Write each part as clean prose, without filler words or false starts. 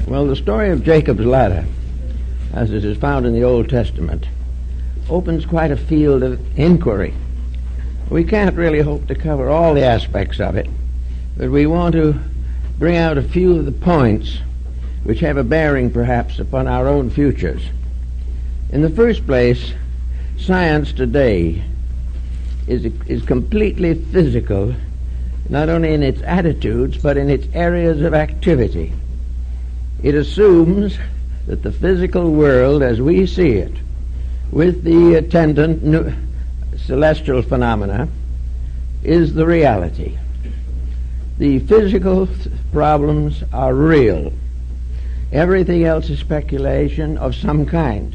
Well, the story of Jacob's ladder, as it is found in the Old Testament, opens quite a field of inquiry. We can't really hope to cover all the aspects of it, but we want to bring out a few of the points which have a bearing perhaps upon our own futures. In the first place, science today is completely physical, not only in its attitudes but in its areas of activity. It assumes that the physical world as we see it, with the attendant celestial phenomena, is the reality. The physical problems are real. Everything else is speculation of some kind.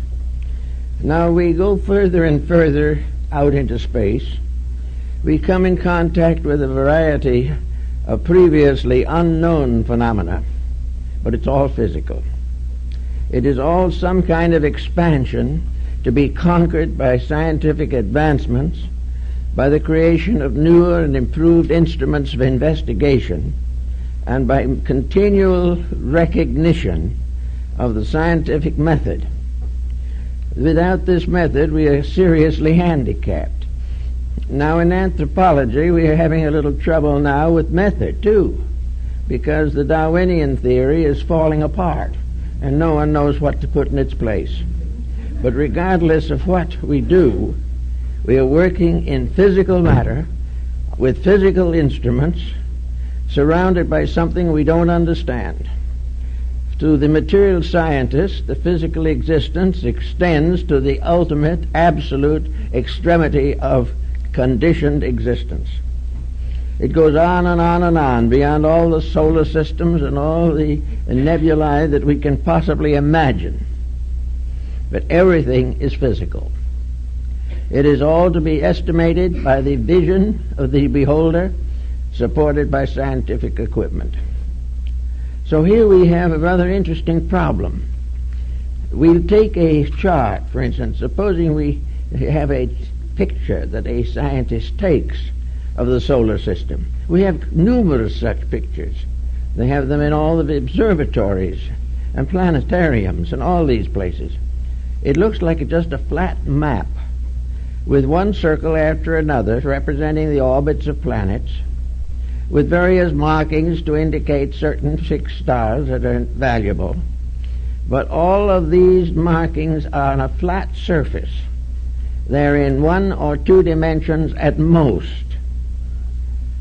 Now we go further and further out into space. We come in contact with a variety of previously unknown phenomena, but it's all physical. It is all some kind of expansion to be conquered by scientific advancements, by the creation of newer and improved instruments of investigation, and by continual recognition of the scientific method. Without this method, we are seriously handicapped. Now, in anthropology, we are having a little trouble now with method, too, because the Darwinian theory is falling apart, and no one knows what to put in its place. But regardless of what we do, we are working in physical matter, with physical instruments, surrounded by something we don't understand. To the material scientist, the physical existence extends to the ultimate, absolute extremity of conditioned existence. It goes on and on and on, beyond all the solar systems and all the nebulae that we can possibly imagine. But everything is physical. It is all to be estimated by the vision of the beholder, supported by scientific equipment. So here we have a rather interesting problem. We'll take a chart, for instance. Supposing we have a picture that a scientist takes of the solar system. We have numerous such pictures. They have them in all the observatories and planetariums and all these places. It looks like just a flat map with one circle after another representing the orbits of planets, with various markings to indicate certain fixed stars that are valuable. But all of these markings are on a flat surface. They're in 1 or 2 dimensions at most.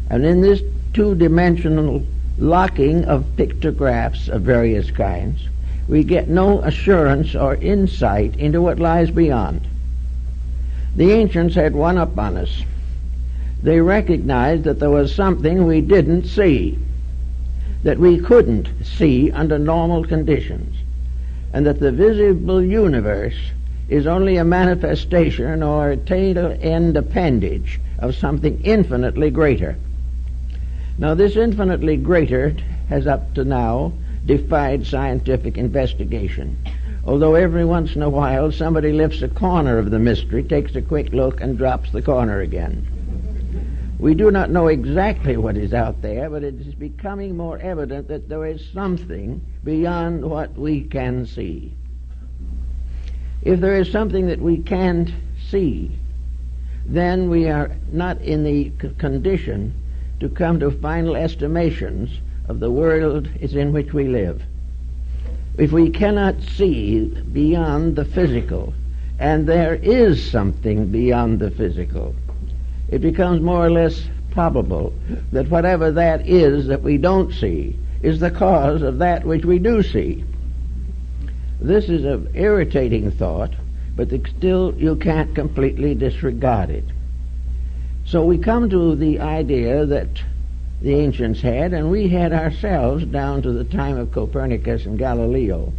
And in this two-dimensional locking of pictographs of various kinds, we get no assurance or insight into what lies beyond. The ancients had one up on us. They recognized that there was something we didn't see, that we couldn't see under normal conditions, and that the visible universe is only a manifestation or a tail-end appendage of something infinitely greater. Now, this infinitely greater has up to now defied scientific investigation, although every once in a while somebody lifts a corner of the mystery, takes a quick look, and drops the corner again. We do not know exactly what is out there, but it is becoming more evident that there is something beyond what we can see. If there is something that we can't see, then we are not in the condition to come to final estimations of the world in which we live. If we cannot see beyond the physical, and there is something beyond the physical, it becomes more or less probable that whatever that is that we don't see is the cause of that which we do see. This is an irritating thought, but still you can't completely disregard it. So we come to the idea that the ancients had, and we had ourselves down to the time of Copernicus and Galileo,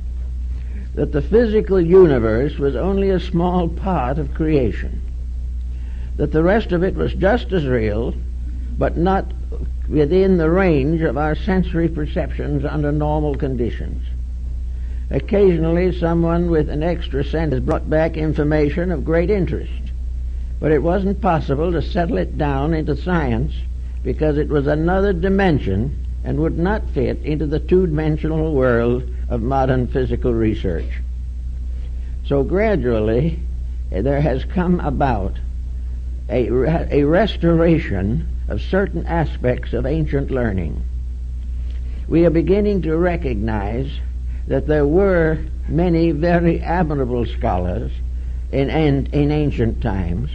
that the physical universe was only a small part of creation, that the rest of it was just as real, but not within the range of our sensory perceptions under normal conditions. Occasionally someone with an extra sense has brought back information of great interest, but it wasn't possible to settle it down into science because it was another dimension and would not fit into the two-dimensional world of modern physical research. So gradually there has come about a restoration of certain aspects of ancient learning. We are beginning to recognize that there were many very admirable scholars in ancient times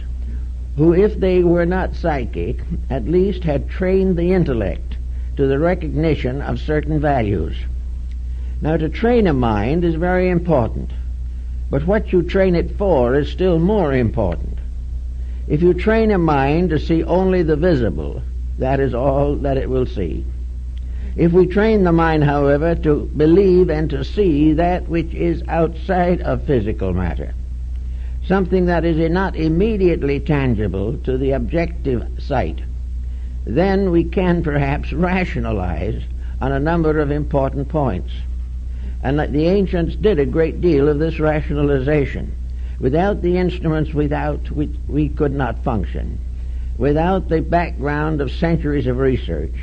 who, if they were not psychic, at least had trained the intellect to the recognition of certain values. Now, to train a mind is very important, but what you train it for is still more important. If you train a mind to see only the visible, that is all that it will see. If we train the mind, however, to believe and to see that which is outside of physical matter, something that is not immediately tangible to the objective sight, then we can perhaps rationalize on a number of important points. And the ancients did a great deal of this rationalization. Without the instruments we could not function. Without the background of centuries of research,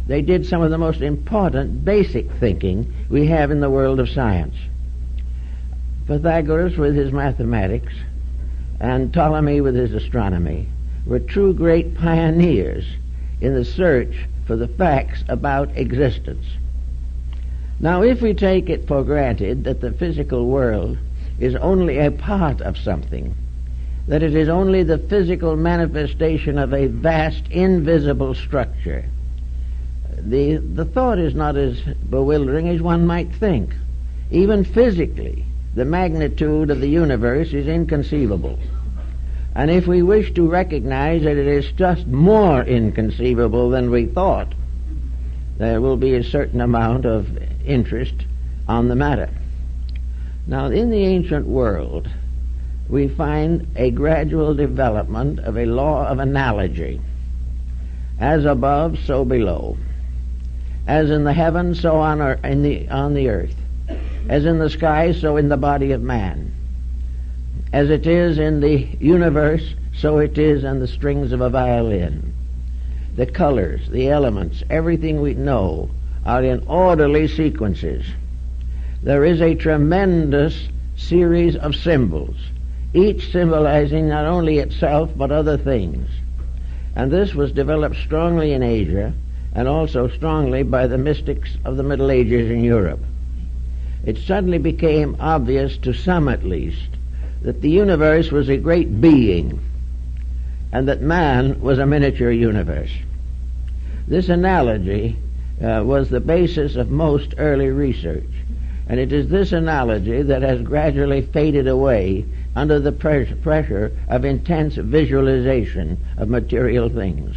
they did some of the most important basic thinking we have in the world of science. Pythagoras with his mathematics and Ptolemy with his astronomy were true great pioneers in the search for the facts about existence. Now, if we take it for granted that the physical world is only a part of something, that it is only the physical manifestation of a vast invisible structure, the thought is not as bewildering as one might think. Even physically, the magnitude of the universe is inconceivable. And if we wish to recognize that it is just more inconceivable than we thought, there will be a certain amount of interest on the matter. Now, in the ancient world, we find a gradual development of a law of analogy. As above, so below. As in the heavens, so on the earth. As in the sky, so in the body of man. As it is in the universe, so it is in the strings of a violin. The colors, the elements, everything we know are in orderly sequences. There is a tremendous series of symbols, each symbolizing not only itself but other things. And this was developed strongly in Asia and also strongly by the mystics of the Middle Ages in Europe. It suddenly became obvious, to some at least, that the universe was a great being and that man was a miniature universe. This analogy was the basis of most early research, and it is this analogy that has gradually faded away under the pressure of intense visualization of material things.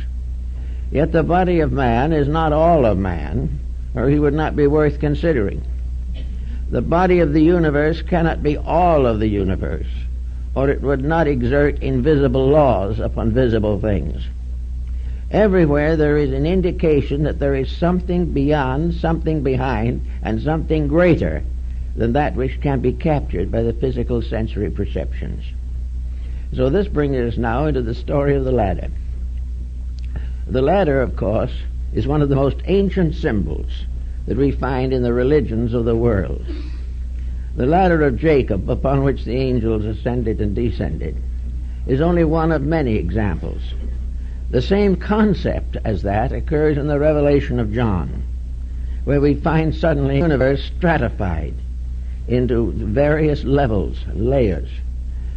Yet the body of man is not all of man, or he would not be worth considering. The body of the universe cannot be all of the universe, or it would not exert invisible laws upon visible things. Everywhere there is an indication that there is something beyond, something behind, and something greater than that which can be captured by the physical sensory perceptions. So this brings us now into the story of the ladder. The ladder, of course, is one of the most ancient symbols that we find in the religions of the world. The ladder of Jacob, upon which the angels ascended and descended, is only one of many examples. The same concept as that occurs in the Revelation of John, where we find suddenly the universe stratified into various levels, layers.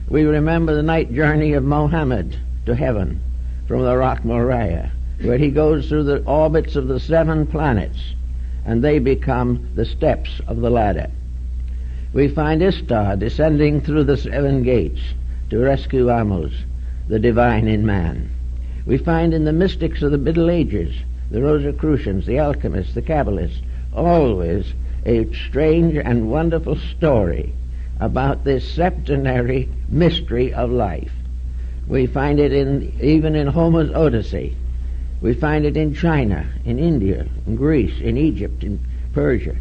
We remember the night journey of Mohammed to heaven from the rock Moriah, where he goes through the orbits of the 7 planets, and they become the steps of the ladder. We find Ishtar descending through the 7 gates to rescue Amos, the divine in man. We find in the mystics of the Middle Ages, the Rosicrucians, the alchemists, the Kabbalists, always a strange and wonderful story about this septenary mystery of life. We find it even in Homer's Odyssey. We find it in China, in India, in Greece, in Egypt, in Persia.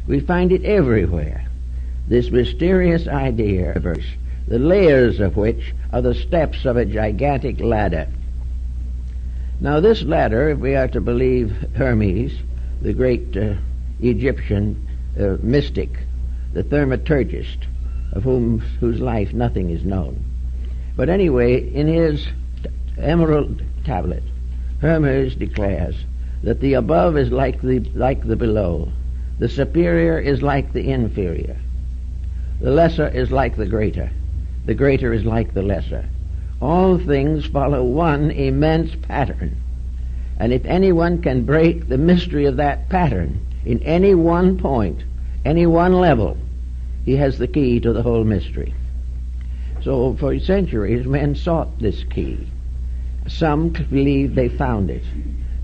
We find it everywhere. This mysterious idea, the layers of which are the steps of a gigantic ladder. Now this ladder, if we are to believe Hermes, the great Egyptian mystic, the thaumaturgist, of whose life nothing is known. But anyway, in his emerald tablet, Hermes declares that the above is like the below, the superior is like the inferior, the lesser is like the greater is like the lesser. All things follow one immense pattern, and if anyone can break the mystery of that pattern in any one point, any one level, he has the key to the whole mystery. So for centuries men sought this key. Some believe they found it.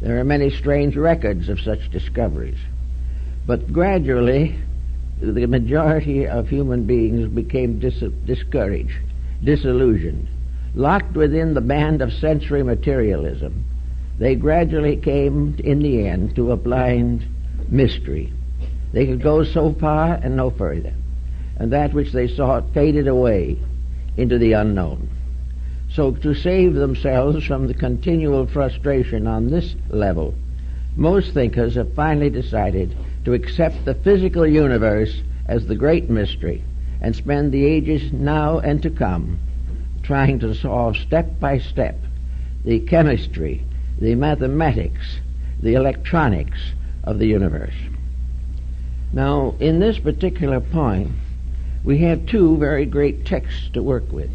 There are many strange records of such discoveries. But gradually the majority of human beings became discouraged, disillusioned. Locked within the band of sensory materialism, they gradually came in the end to a blind mystery. They could go so far and no further, and that which they sought faded away into the unknown. So to save themselves from the continual frustration on this level, most thinkers have finally decided to accept the physical universe as the great mystery and spend the ages now and to come trying to solve step by step the chemistry, the mathematics, the electronics of the universe. Now, in this particular point, we have two very great texts to work with.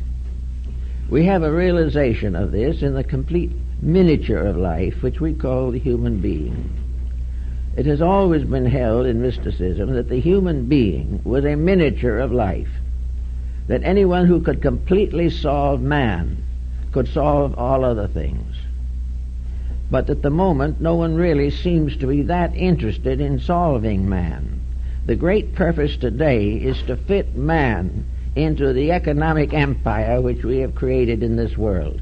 We have a realization of this in the complete miniature of life, which we call the human being. It has always been held in mysticism that the human being was a miniature of life, that anyone who could completely solve man could solve all other things. But at the moment, no one really seems to be that interested in solving man. The great purpose today is to fit man into the economic empire which we have created in this world.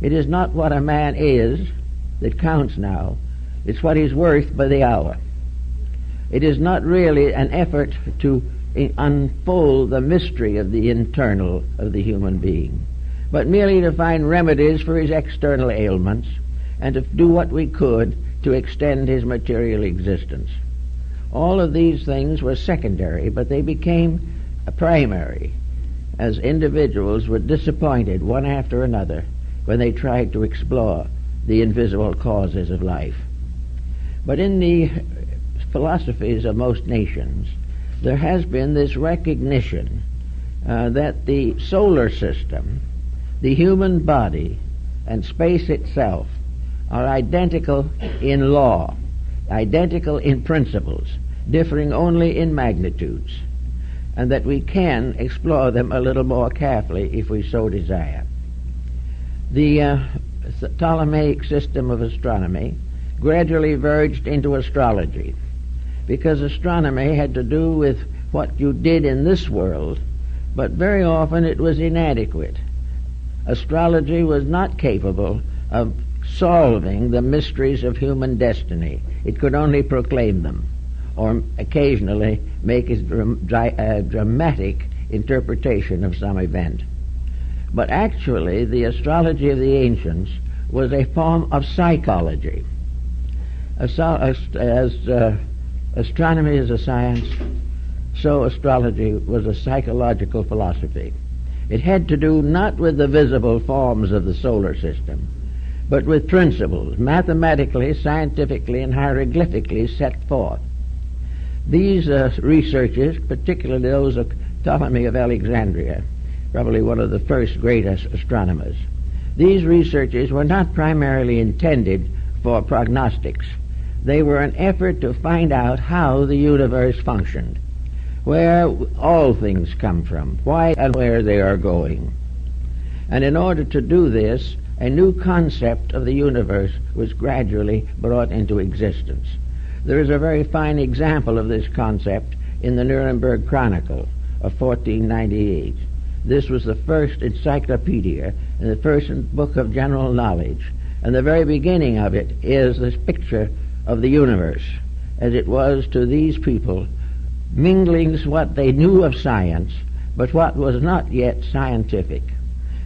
It is not what a man is that counts now, it's what he's worth by the hour. It is not really an effort to unfold the mystery of the internal of the human being, but merely to find remedies for his external ailments and to do what we could to extend his material existence. All of these things were secondary, but they became primary as individuals were disappointed one after another when they tried to explore the invisible causes of life. But in the philosophies of most nations, there has been this recognition that the solar system, the human body, and space itself are identical in law, identical in principles, differing only in magnitudes, and that we can explore them a little more carefully if we so desire. The Ptolemaic system of astronomy gradually verged into astrology, because astronomy had to do with what you did in this world, but very often it was inadequate. Astrology was not capable of solving the mysteries of human destiny. It could only proclaim them, or occasionally make a dramatic interpretation of some event. But actually, the astrology of the ancients was a form of psychology. As astronomy is a science, so astrology was a psychological philosophy. It had to do not with the visible forms of the solar system, but with principles, mathematically, scientifically, and hieroglyphically set forth. These researches, particularly those of Ptolemy of Alexandria, probably one of the first greatest astronomers, these researches were not primarily intended for prognostics. They were an effort to find out how the universe functioned, where all things come from, why and where they are going. And in order to do this, a new concept of the universe was gradually brought into existence. There is a very fine example of this concept in the Nuremberg Chronicle of 1498. This was the first encyclopedia and the first book of general knowledge, and the very beginning of it is this picture of the universe as it was to these people, mingling what they knew of science but what was not yet scientific,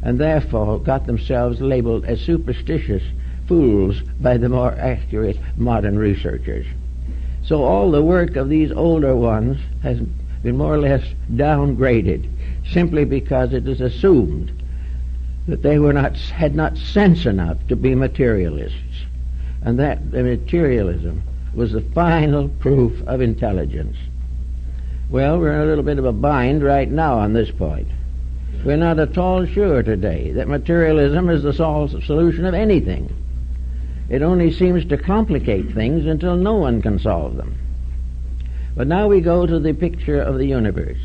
and therefore got themselves labeled as superstitious fools by the more accurate modern researchers. So all the work of these older ones has been more or less downgraded, simply because it is assumed that they had not sense enough to be materialists, and that the materialism was the final proof of intelligence. Well, we're in a little bit of a bind right now on this point. We're not at all sure today that materialism is the solution of anything. It only seems to complicate things until no one can solve them. But now we go to the picture of the universe,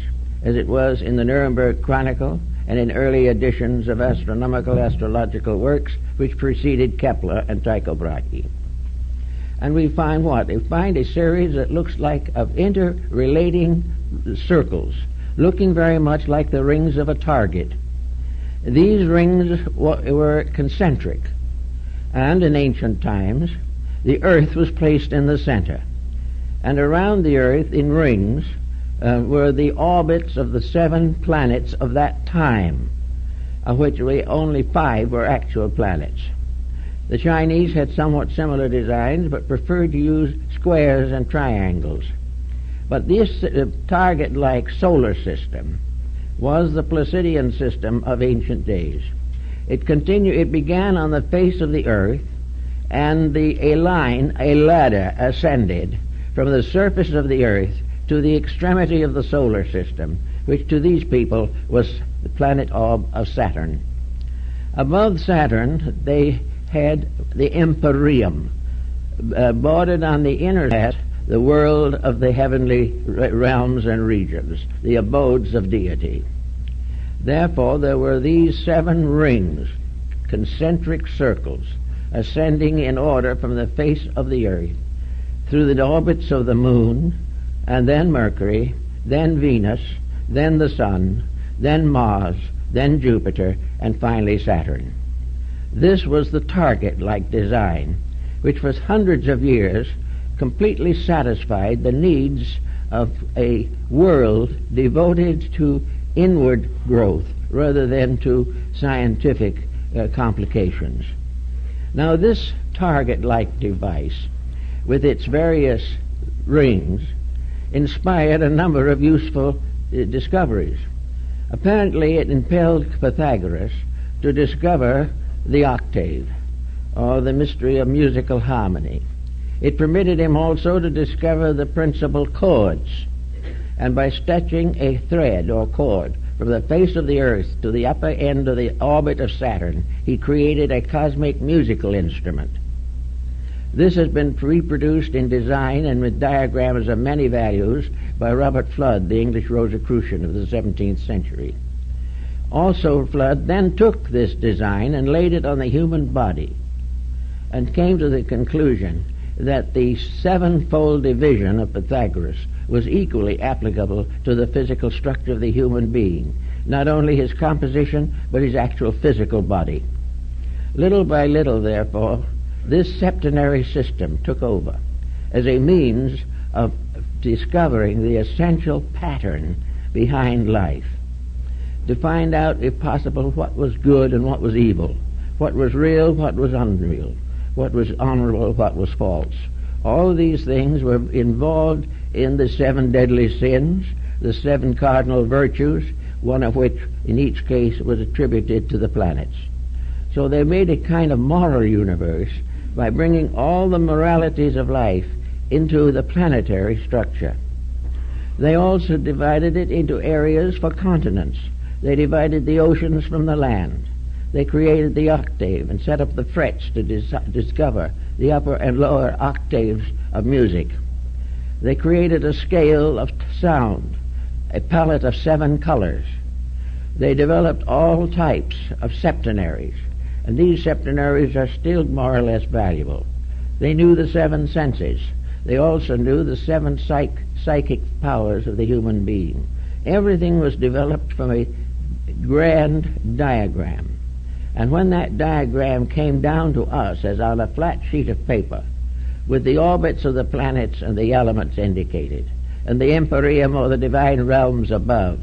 as it was in the Nuremberg Chronicle and in early editions of astrological works which preceded Kepler and Tycho Brahe. And we find what? We find a series that looks like of interrelating circles, looking very much like the rings of a target. These rings were concentric, and in ancient times the earth was placed in the center, and around the earth in rings were the orbits of the 7 planets of that time, of which only 5 were actual planets. The Chinese had somewhat similar designs, but preferred to use squares and triangles. But this target-like solar system was the Placidian system of ancient days. It began on the face of the earth, and a ladder ascended from the surface of the earth to the extremity of the solar system, which to these people was the planet orb of Saturn. Above Saturn they had the empyreum, bordered on the inner side the world of the heavenly realms and regions, the abodes of deity. Therefore there were these 7 rings, concentric circles, ascending in order from the face of the earth, through the orbits of the moon, and then Mercury, then Venus, then the Sun, then Mars, then Jupiter, and finally Saturn. This was the target-like design, which for hundreds of years completely satisfied the needs of a world devoted to inward growth rather than to scientific complications. Now this target-like device, with its various rings, inspired a number of useful discoveries. Apparently it impelled Pythagoras to discover the octave, or the mystery of musical harmony. It permitted him also to discover the principal chords, and by stretching a thread or cord from the face of the earth to the upper end of the orbit of Saturn, he created a cosmic musical instrument. This has been reproduced in design and with diagrams of many values by Robert Fludd, the English Rosicrucian of the 17th century. Also, Fludd then took this design and laid it on the human body and came to the conclusion that the 7-fold division of Pythagoras was equally applicable to the physical structure of the human being, not only his composition, but his actual physical body. Little by little, therefore, this septenary system took over as a means of discovering the essential pattern behind life, to find out, if possible, what was good and what was evil, what was real, what was unreal, what was honorable, what was false. All these things were involved in the 7 deadly sins, the 7 cardinal virtues, one of which in each case was attributed to the planets. So they made a kind of moral universe by bringing all the moralities of life into the planetary structure. They also divided it into areas for continents. They divided the oceans from the land. They created the octave and set up the frets to discover the upper and lower octaves of music. They created a scale of sound, a palette of 7 colors. They developed all types of septenaries, and these septenaries are still more or less valuable. They knew the 7 senses. They also knew the 7 psychic powers of the human being. Everything was developed from a grand diagram. And when that diagram came down to us as on a flat sheet of paper, with the orbits of the planets and the elements indicated, and the empyreum or the divine realms above,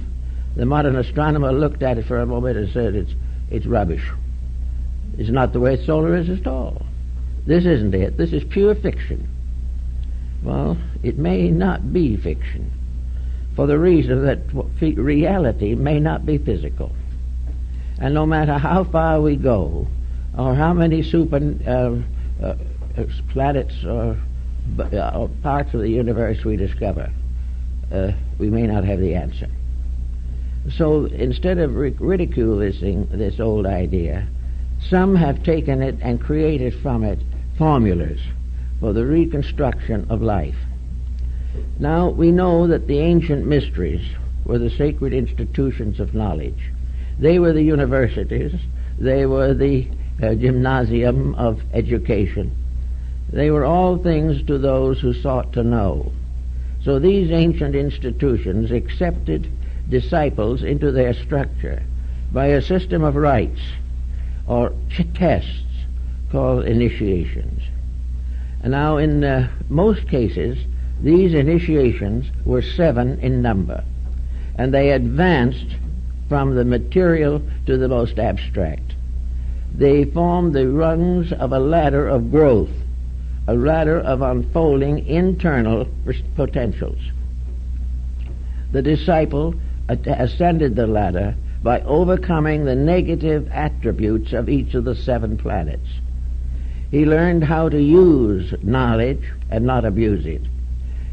the modern astronomer looked at it for a moment and said, it's rubbish. It's not the way solar is at all. This isn't it. This is pure fiction. Well, it may not be fiction, for the reason that reality may not be physical. And no matter how far we go, or how many planets or parts of the universe we discover, we may not have the answer. So instead of ridiculing this old idea, some have taken it and created from it formulas for the reconstruction of life. Now, we know that the ancient mysteries were the sacred institutions of knowledge. They were the universities. They were the gymnasium of education. They were all things to those who sought to know. So these ancient institutions accepted disciples into their structure by a system of rites or tests called initiations. And now in most cases, these initiations were 7 in number, and they advanced from the material to the most abstract. They formed the rungs of a ladder of growth, a ladder of unfolding internal potentials. The disciple ascended the ladder by overcoming the negative attributes of each of the 7 planets. He learned how to use knowledge and not abuse it.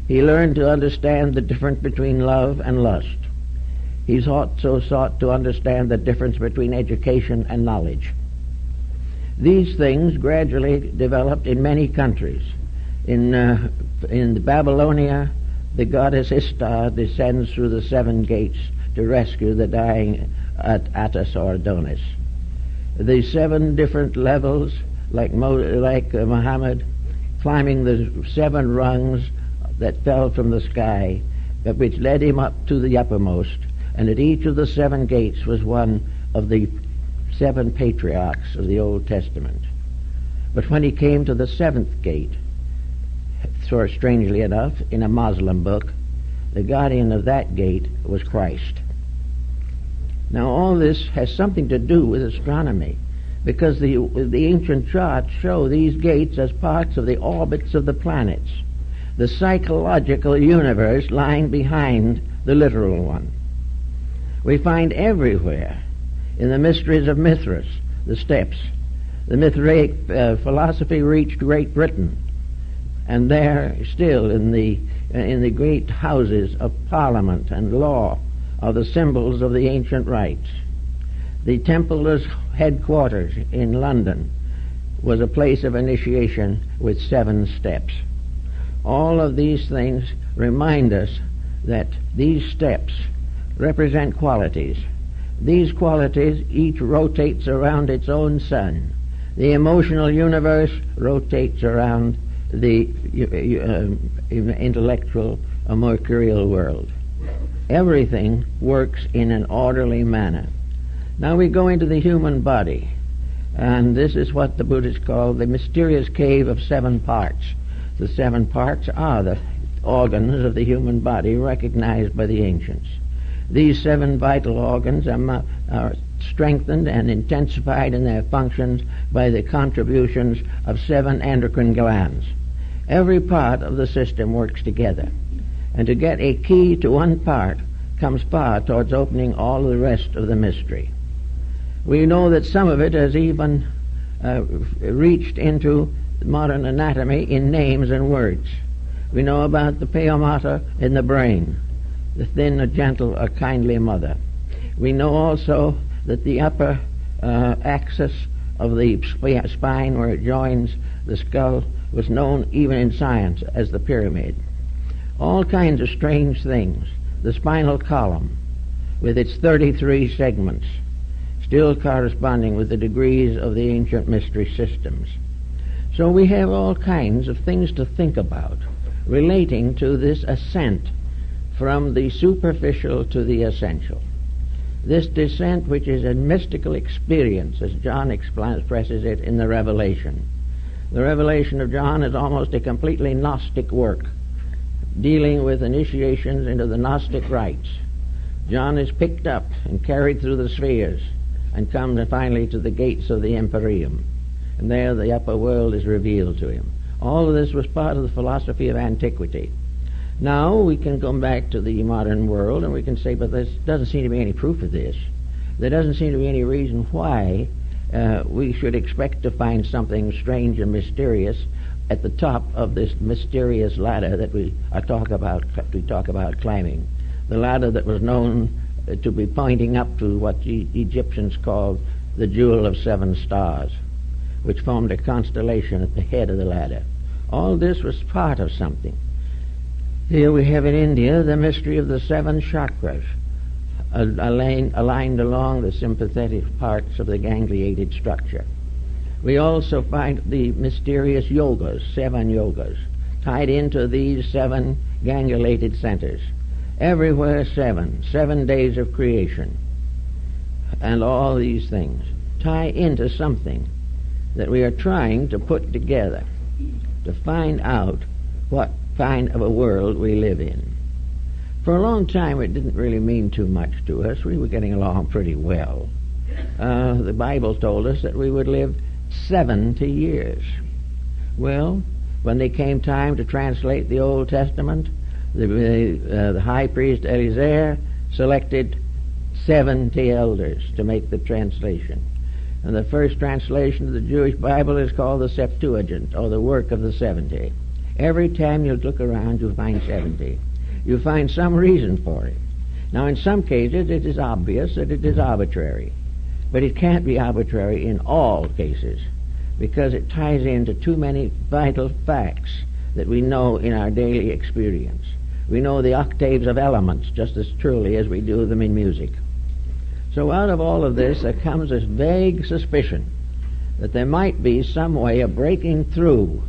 He learned to understand the difference between love and lust. He also sought to understand the difference between education and knowledge. These things gradually developed in many countries. In Babylonia, the goddess Ishtar descends through the 7 gates to rescue the dying Attis or Adonis. The 7 different levels, like Muhammad, climbing the 7 rungs that fell from the sky, which led him up to the uppermost, and at each of the 7 gates was one of the 7 patriarchs of the Old Testament. But when he came to the 7th gate, so strangely enough, in a Muslim book, the guardian of that gate was Christ. Now all this has something to do with astronomy, because the ancient charts show these gates as parts of the orbits of the planets, the psychological universe lying behind the literal one. We find everywhere in the mysteries of Mithras the steps. The Mithraic philosophy reached Great Britain, and there still in the great houses of parliament and law are the symbols of the ancient rites. The Templar's headquarters in London was a place of initiation with 7 steps. All of these things remind us that these steps represent qualities. These qualities each rotates around its own sun. The emotional universe rotates around the intellectual or mercurial world. Everything works in an orderly manner. Now we go into the human body, and this is what the Buddhists call the mysterious cave of 7 parts. The 7 parts are the organs of the human body recognized by the ancients. These 7 vital organs are strengthened and intensified in their functions by the contributions of 7 endocrine glands. Every part of the system works together, and to get a key to one part comes far towards opening all the rest of the mystery. We know that some of it has even reached into modern anatomy in names and words. We know about the pia mater in the brain, the thin, a gentle, a kindly mother. We know also that the upper axis of the spine, where it joins the skull, was known even in science as the pyramid. All kinds of strange things. The spinal column, with its 33 segments, still corresponding with the degrees of the ancient mystery systems. So we have all kinds of things to think about relating to this ascent from the superficial to the essential. This descent, which is a mystical experience, as John expresses it in the Revelation. The Revelation of John is almost a completely Gnostic work, dealing with initiations into the Gnostic rites. John is picked up and carried through the spheres and comes finally to the gates of the Empyrean. And there the upper world is revealed to him. All of this was part of the philosophy of antiquity. Now we can go back to the modern world and we can say, but there doesn't seem to be any proof of this. There doesn't seem to be any reason why we should expect to find something strange and mysterious at the top of this mysterious ladder that we talk about climbing. The ladder that was known to be pointing up to what the Egyptians called the Jewel of 7 Stars, which formed a constellation at the head of the ladder. All this was part of something. Here we have in India the mystery of the 7 chakras, aligned along the sympathetic parts of the gangliated structure. We also find the mysterious yogas, 7 yogas, tied into these 7 gangliated centers. Everywhere 7 days of creation. And all these things tie into something that we are trying to put together to find out what kind of a world we live in. For a long time it didn't really mean too much to us. We were getting along pretty well. The Bible told us that we would live 70 years. Well, when they came time to translate the Old Testament, the high priest Eliezer selected 70 elders to make the translation. And the first translation of the Jewish Bible is called the Septuagint, or the work of the 70. Every time you look around, you'll find 70. You find some reason for it. Now, in some cases, it is obvious that it is arbitrary. But it can't be arbitrary in all cases, because it ties into too many vital facts that we know in our daily experience. We know the octaves of elements just as truly as we do them in music. So out of all of this, there comes this vague suspicion that there might be some way of breaking through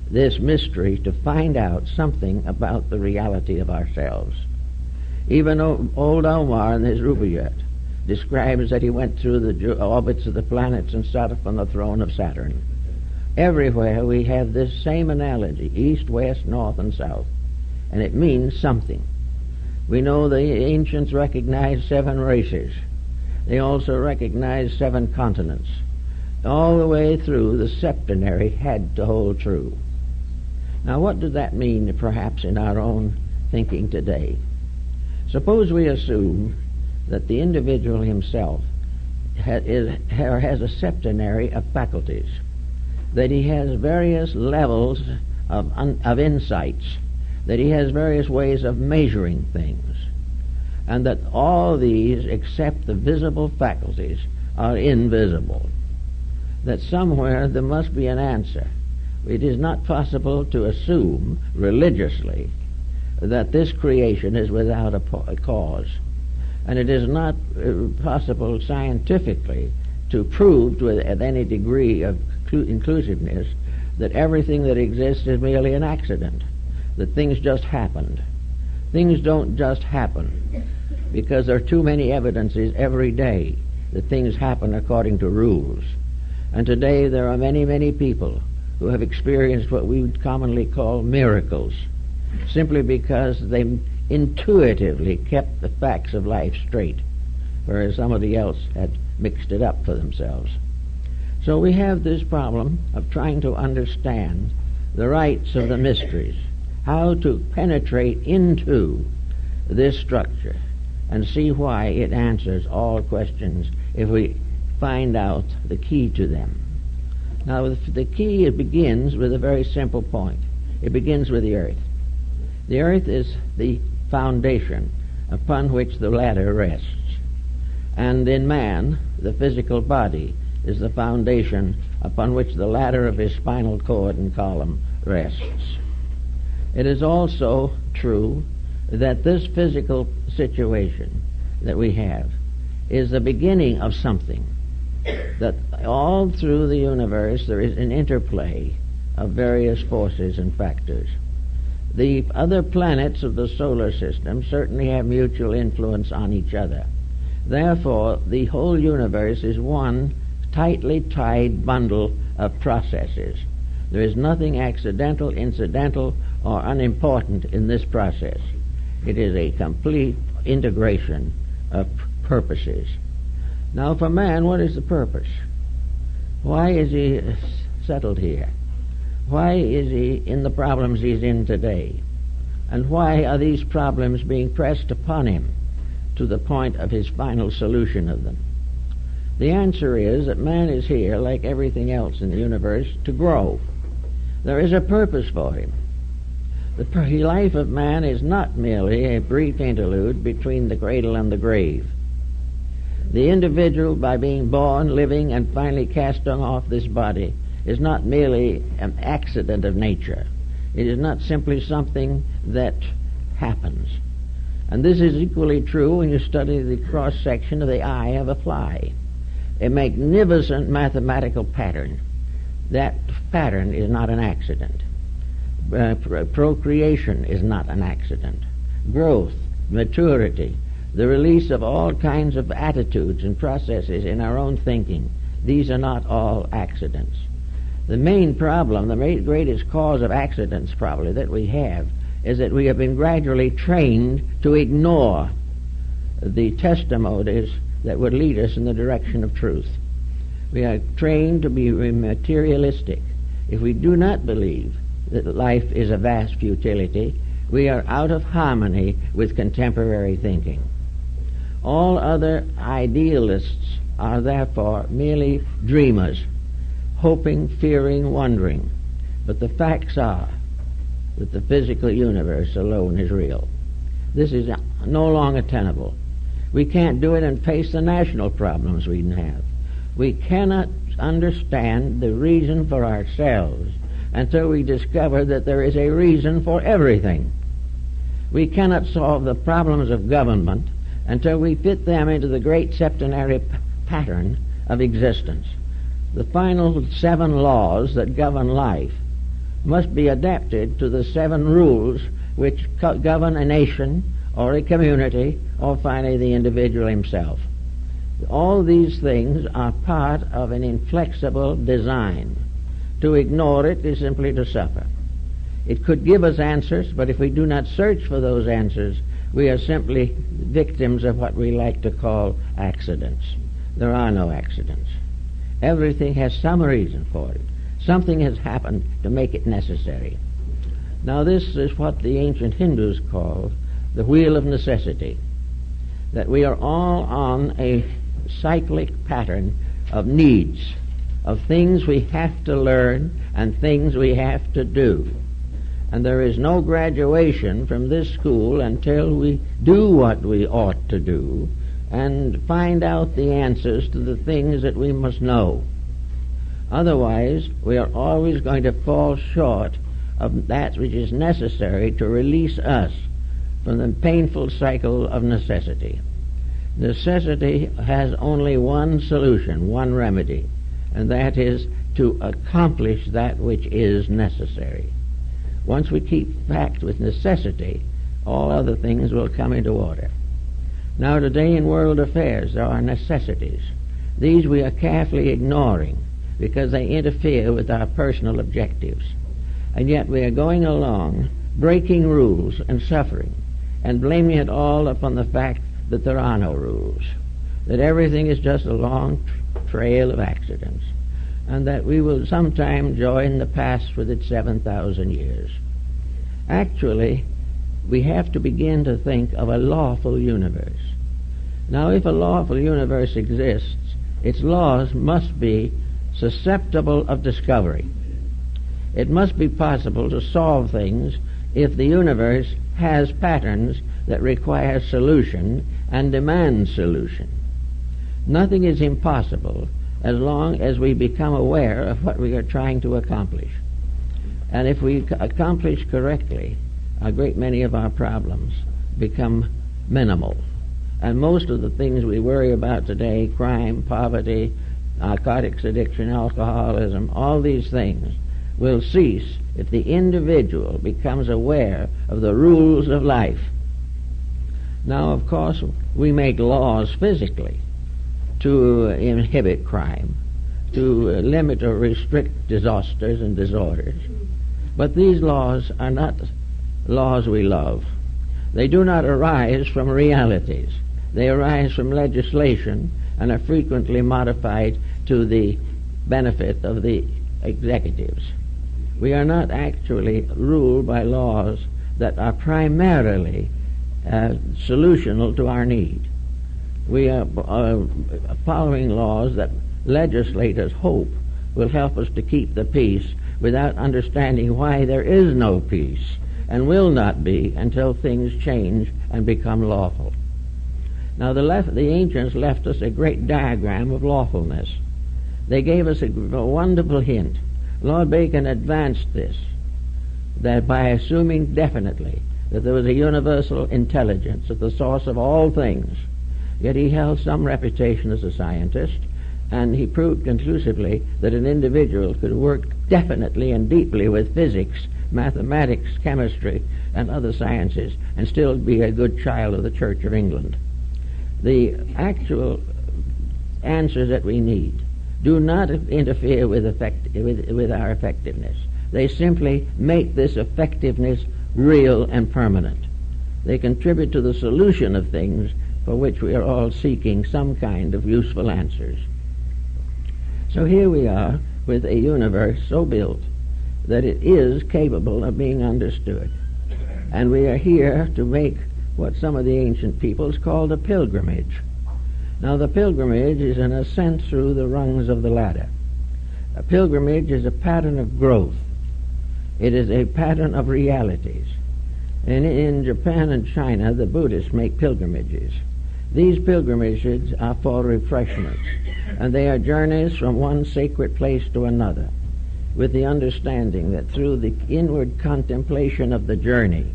this mystery to find out something about the reality of ourselves. Even old Omar in his Rubaiyat describes that he went through the orbits of the planets and sat upon the throne of Saturn. Everywhere we have this same analogy, east, west, north, and south, and it means something. We know the ancients recognized 7 races. They also recognized 7 continents. All the way through, the septenary had to hold true. Now, what does that mean, perhaps, in our own thinking today? Suppose we assume that the individual himself has a septenary of faculties, that he has various levels of insights, that he has various ways of measuring things, and that all these, except the visible faculties, are invisible. That somewhere there must be an answer. It is not possible to assume religiously that this creation is without a cause. And it is not possible scientifically to prove with any degree of inclusiveness that everything that exists is merely an accident, that things just happened. Things don't just happen, because there are too many evidences every day that things happen according to rules. And today there are many, many people who have experienced what we would commonly call miracles, simply because they intuitively kept the facts of life straight, whereas somebody else had mixed it up for themselves. So we have this problem of trying to understand the rights of the mysteries, how to penetrate into this structure and see why it answers all questions if we find out the key to them. Now, the key, it begins with a very simple point. It begins with the earth. The earth is the foundation upon which the ladder rests. And in man, the physical body is the foundation upon which the ladder of his spinal cord and column rests. It is also true that this physical situation that we have is the beginning of something, that all through the universe there is an interplay of various forces and factors. The other planets of the solar system certainly have mutual influence on each other. Therefore, the whole universe is one tightly tied bundle of processes. There is nothing accidental, incidental, or unimportant in this process. It is a complete integration of purposes. Now, for man, what is the purpose? Why is he settled here? Why is he in the problems he's in today? And why are these problems being pressed upon him to the point of his final solution of them? The answer is that man is here, like everything else in the universe, to grow. There is a purpose for him. The life of man is not merely a brief interlude between the cradle and the grave. The individual, by being born, living, and finally casting off this body, is not merely an accident of nature. It is not simply something that happens. And this is equally true when you study the cross-section of the eye of a fly. A magnificent mathematical pattern. That pattern is not an accident. Procreation is not an accident. Growth, maturity, the release of all kinds of attitudes and processes in our own thinking, these are not all accidents. The main problem, the greatest cause of accidents probably that we have, is that we have been gradually trained to ignore the testimonies that would lead us in the direction of truth. We are trained to be materialistic. If we do not believe that life is a vast futility, we are out of harmony with contemporary thinking. All other idealists are therefore merely dreamers, hoping, fearing, wondering. But the facts are that the physical universe alone is real. This is no longer tenable. We can't do it and face the national problems we have. We cannot understand the reason for ourselves until we discover that there is a reason for everything. We cannot solve the problems of government until we fit them into the great septenary pattern of existence. The final 7 laws that govern life must be adapted to the 7 rules which govern a nation or a community or finally the individual himself. All these things are part of an inflexible design. To ignore it is simply to suffer. It could give us answers, but if we do not search for those answers, we are simply victims of what we like to call accidents. There are no accidents. Everything has some reason for it. Something has happened to make it necessary. Now this is what the ancient Hindus called the wheel of necessity, that we are all on a cyclic pattern of needs, of things we have to learn and things we have to do. And there is no graduation from this school until we do what we ought to do and find out the answers to the things that we must know. Otherwise, we are always going to fall short of that which is necessary to release us from the painful cycle of necessity. Necessity has only one solution, one remedy, and that is to accomplish that which is necessary. Once we keep fact with necessity, all other things will come into order. Now today in world affairs there are necessities. These we are carefully ignoring because they interfere with our personal objectives. And yet we are going along breaking rules and suffering and blaming it all upon the fact that there are no rules, that everything is just a long trail of accidents, and that we will sometime join the past with its 7,000 years. Actually, we have to begin to think of a lawful universe. Now, if a lawful universe exists, its laws must be susceptible of discovery. It must be possible to solve things if the universe has patterns that require solution and demand solution. Nothing is impossible as long as we become aware of what we are trying to accomplish. And if we accomplish correctly, a great many of our problems become minimal. And most of the things we worry about today, crime, poverty, narcotics addiction, alcoholism, all these things will cease if the individual becomes aware of the rules of life. Now, of course, we make laws physically to inhibit crime, to limit or restrict disasters and disorders. But these laws are not laws we love. They do not arise from realities. They arise from legislation and are frequently modified to the benefit of the executives. We are not actually ruled by laws that are primarily solutional to our need. We are following laws that legislators hope will help us to keep the peace without understanding why there is no peace and will not be until things change and become lawful. Now the ancients left us a great diagram of lawfulness. They gave us a wonderful hint. Lord Bacon advanced this, that by assuming definitely that there was a universal intelligence at the source of all things, yet he held some reputation as a scientist, and he proved conclusively that an individual could work definitely and deeply with physics, mathematics, chemistry, and other sciences, and still be a good child of the Church of England. The actual answers that we need do not interfere with our effectiveness. They simply make this effectiveness real and permanent. They contribute to the solution of things for which we are all seeking some kind of useful answers. So here we are with a universe so built that it is capable of being understood. And we are here to make what some of the ancient peoples called a pilgrimage. Now the pilgrimage is an ascent through the rungs of the ladder. A pilgrimage is a pattern of growth. It is a pattern of realities. And in Japan and China, the Buddhists make pilgrimages. These pilgrimages are for refreshment, and they are journeys from one sacred place to another, with the understanding that through the inward contemplation of the journey,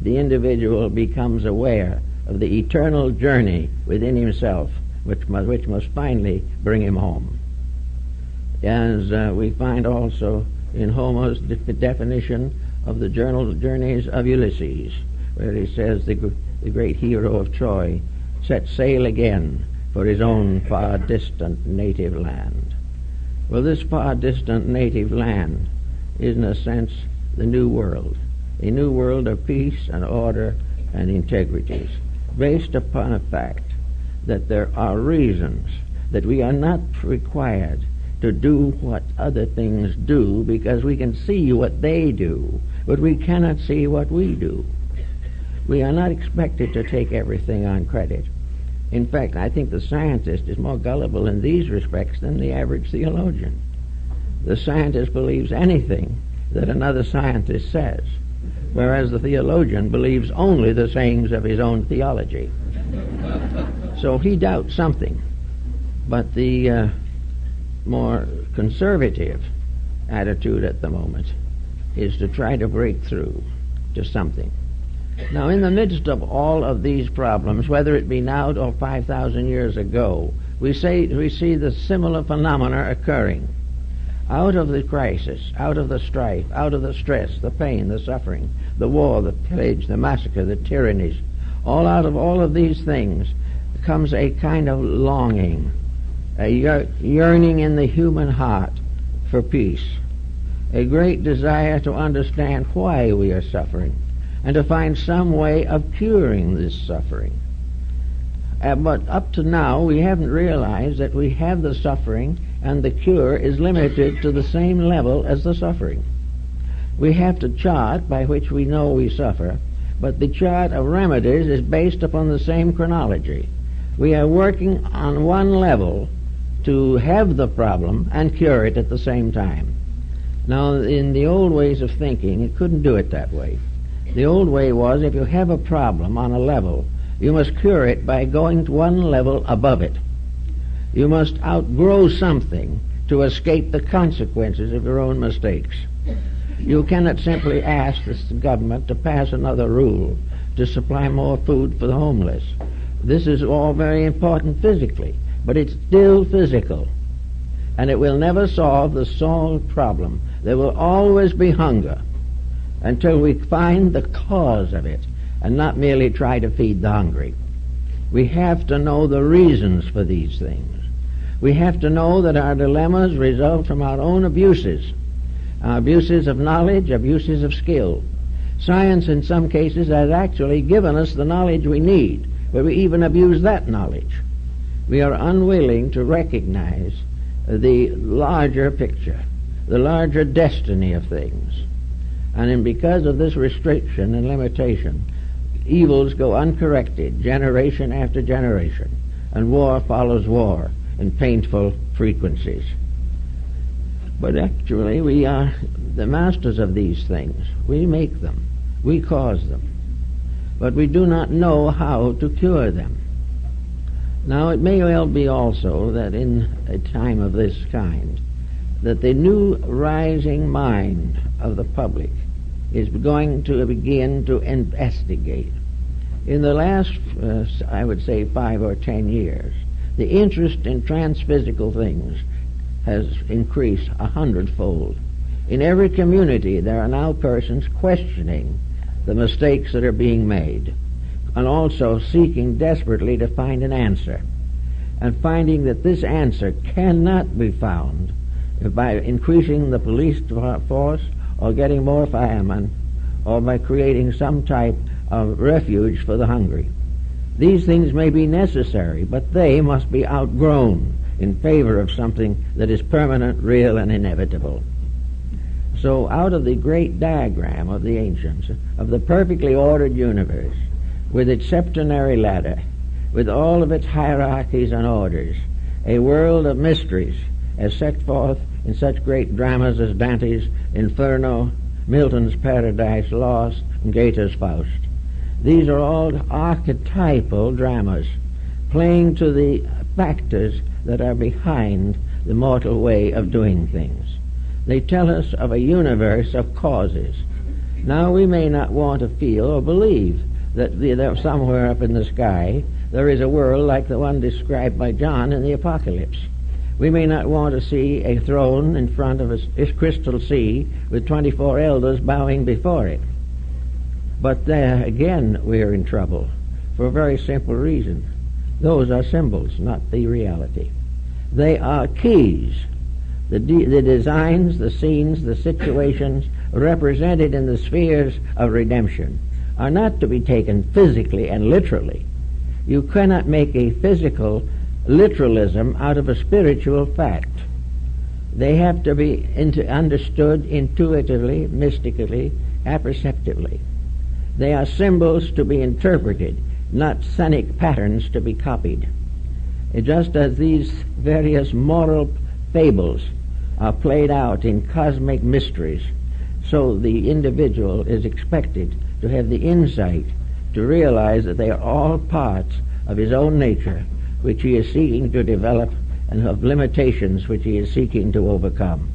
the individual becomes aware of the eternal journey within himself, which must finally bring him home. As we find also in Homer's definition of the journeys of Ulysses, where he says the great hero of Troy set sail again for his own far distant native land. Well, this far distant native land is in a sense the new world, a new world of peace and order and integrities, based upon a fact that there are reasons that we are not required to do what other things do, because we can see what they do, but we cannot see what we do. We are not expected to take everything on credit. In fact, I think the scientist is more gullible in these respects than the average theologian. The scientist believes anything that another scientist says, whereas the theologian believes only the sayings of his own theology. So he doubts something. But the more conservative attitude at the moment is to try to break through to something. Now, in the midst of all of these problems, whether it be now or 5,000 years ago, we see the similar phenomena occurring. Out of the crisis, out of the strife, out of the stress, the pain, the suffering, the war, the pillage, the massacre, the tyrannies, all out of all of these things comes a kind of longing, a yearning in the human heart for peace, a great desire to understand why we are suffering and to find some way of curing this suffering. But up to now, we haven't realized that we have the suffering and the cure is limited to the same level as the suffering. We have to chart by which we know we suffer, but the chart of remedies is based upon the same chronology. We are working on one level to have the problem and cure it at the same time. Now, in the old ways of thinking, it couldn't do it that way. The old way was, if you have a problem on a level, you must cure it by going to one level above it. You must outgrow something to escape the consequences of your own mistakes. You cannot simply ask the government to pass another rule to supply more food for the homeless. This is all very important physically, but it's still physical, and it will never solve the solved problem. There will always be hunger until we find the cause of it and not merely try to feed the hungry. We have to know the reasons for these things. We have to know that our dilemmas result from our own abuses of knowledge, abuses of skill. Science in some cases has actually given us the knowledge we need, but we even abuse that knowledge. We are unwilling to recognize the larger picture. the larger destiny of things. And because of this restriction and limitation, evils go uncorrected generation after generation, and war follows war in painful frequencies. But actually we are the masters of these things. We make them. We cause them. But we do not know how to cure them. Now it may well be also that in a time of this kind, that the new rising mind of the public is going to begin to investigate. In the last, I would say, 5 or 10 years, the interest in transphysical things has increased 100-fold. In every community there are now persons questioning the mistakes that are being made, and also seeking desperately to find an answer, and finding that this answer cannot be found by increasing the police force or getting more firemen or by creating some type of refuge for the hungry. These things may be necessary, but they must be outgrown in favor of something that is permanent, real, and inevitable. So out of the great diagram of the ancients, of the perfectly ordered universe, with its septenary ladder, with all of its hierarchies and orders, a world of mysteries as set forth in such great dramas as Dante's Inferno, Milton's Paradise Lost, and Goethe's Faust. These are all archetypal dramas, playing to the factors that are behind the mortal way of doing things. They tell us of a universe of causes. Now we may not want to feel or believe that somewhere up in the sky there is a world like the one described by John in the Apocalypse. We may not want to see a throne in front of a crystal sea with 24 elders bowing before it. But there again we are in trouble for a very simple reason. Those are symbols, not the reality. They are keys. The designs, the scenes, the situations represented in the spheres of redemption are not to be taken physically and literally. You cannot make a physical literalism out of a spiritual fact. They have to be understood intuitively, mystically, apperceptively. They are symbols to be interpreted, not sonic patterns to be copied. Just as these various moral fables are played out in cosmic mysteries, so the individual is expected to have the insight to realize that they are all parts of his own nature, which he is seeking to develop, and of limitations which he is seeking to overcome.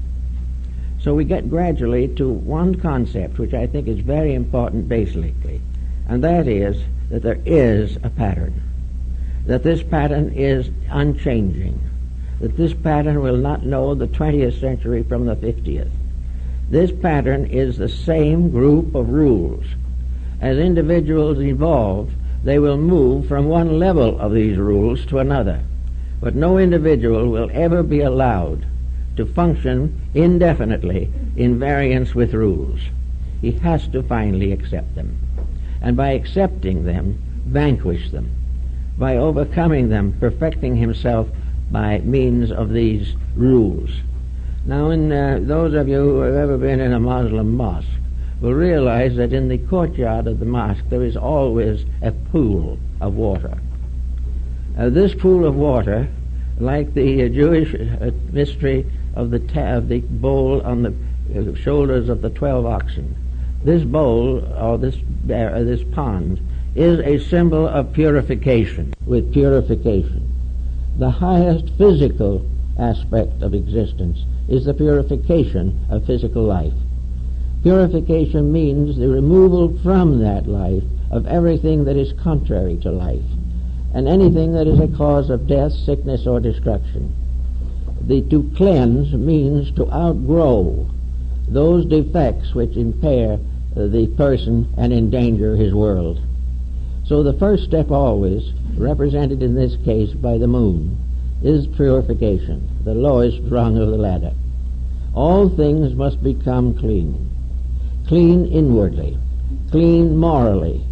So we get gradually to one concept which I think is very important basically, and that is that there is a pattern, that this pattern is unchanging, that this pattern will not know the 20th century from the 50th. This pattern is the same group of rules. As individuals evolve, they will move from one level of these rules to another. But no individual will ever be allowed to function indefinitely in variance with rules. He has to finally accept them. And by accepting them, vanquish them. By overcoming them, perfecting himself by means of these rules. Now, those of you who have ever been in a Muslim mosque will realize that in the courtyard of the mosque there is always a pool of water. This pool of water, like the Jewish mystery of the bowl on the shoulders of the 12 oxen, this bowl or this pond is a symbol of purification. With purification, the highest physical aspect of existence is the purification of physical life. Purification means the removal from that life of everything that is contrary to life, and anything that is a cause of death, sickness, or destruction. To cleanse means to outgrow those defects which impair the person and endanger his world. So the first step always, represented in this case by the moon, is purification, the lowest rung of the ladder. All things must become clean. Clean inwardly, clean morally,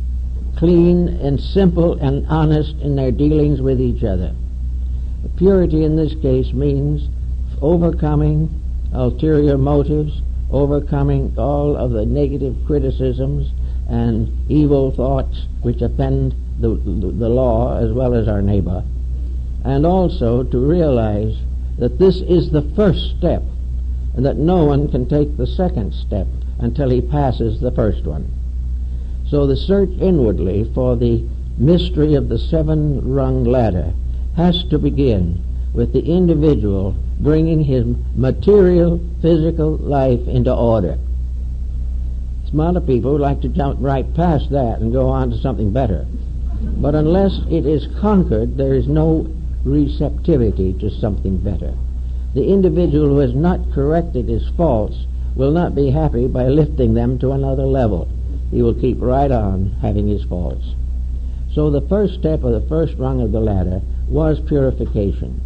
clean and simple and honest in their dealings with each other. Purity in this case means overcoming ulterior motives, overcoming all of the negative criticisms and evil thoughts which offend the law as well as our neighbor, and also to realize that this is the first step and that no one can take the second step until he passes the first one. So the search inwardly for the mystery of the seven-rung ladder has to begin with the individual bringing his material, physical life into order. A lot of people would like to jump right past that and go on to something better. But unless it is conquered, there is no receptivity to something better. The individual who has not corrected his faults will not be happy by lifting them to another level. He will keep right on having his faults. So the first step of the first rung of the ladder was purification.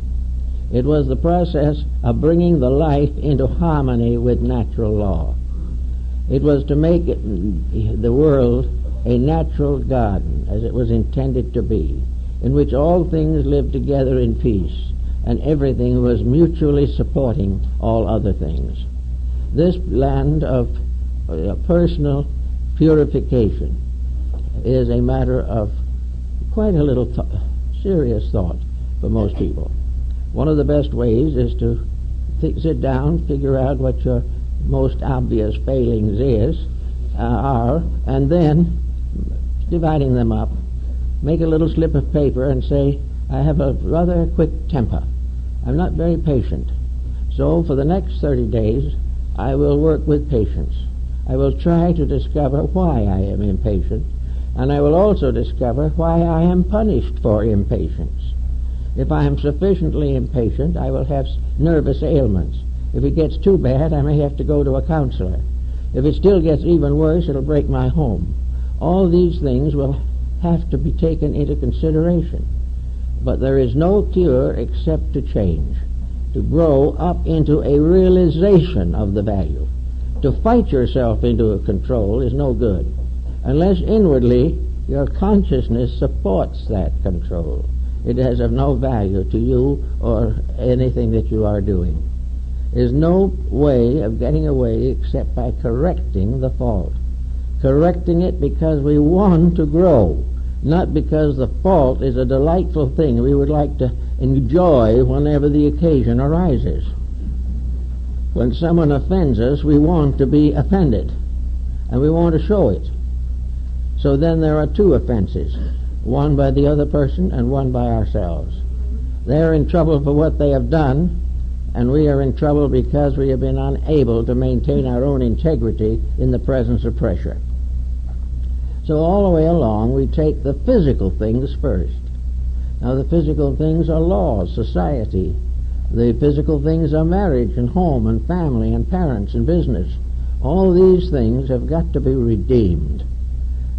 It was the process of bringing the life into harmony with natural law. It was to make the world a natural garden, as it was intended to be, in which all things lived together in peace, and everything was mutually supporting all other things. This land of personal purification is a matter of quite a little serious thought for most people. One of the best ways is to sit down, figure out what your most obvious failings are, and then dividing them up, make a little slip of paper and say, I have a rather quick temper. I'm not very patient. So for the next 30 days, I will work with patience. I will try to discover why I am impatient, and I will also discover why I am punished for impatience. If I am sufficiently impatient, I will have nervous ailments. If it gets too bad, I may have to go to a counselor. If it still gets even worse, it'll break my home. All these things will have to be taken into consideration. But there is no cure except to change, to grow up into a realization of the value. To fight yourself into a control is no good, unless inwardly your consciousness supports that control. It is of no value to you or anything that you are doing. There's no way of getting away except by correcting the fault. Correcting it because we want to grow, not because the fault is a delightful thing we would like to enjoy whenever the occasion arises. When someone offends us, we want to be offended, and we want to show it. So then there are two offenses, one by the other person and one by ourselves. They're in trouble for what they have done, and we are in trouble because we have been unable to maintain our own integrity in the presence of pressure. So all the way along, we take the physical things first. Now the physical things are laws, society. The physical things are marriage and home and family and parents and business. All these things have got to be redeemed.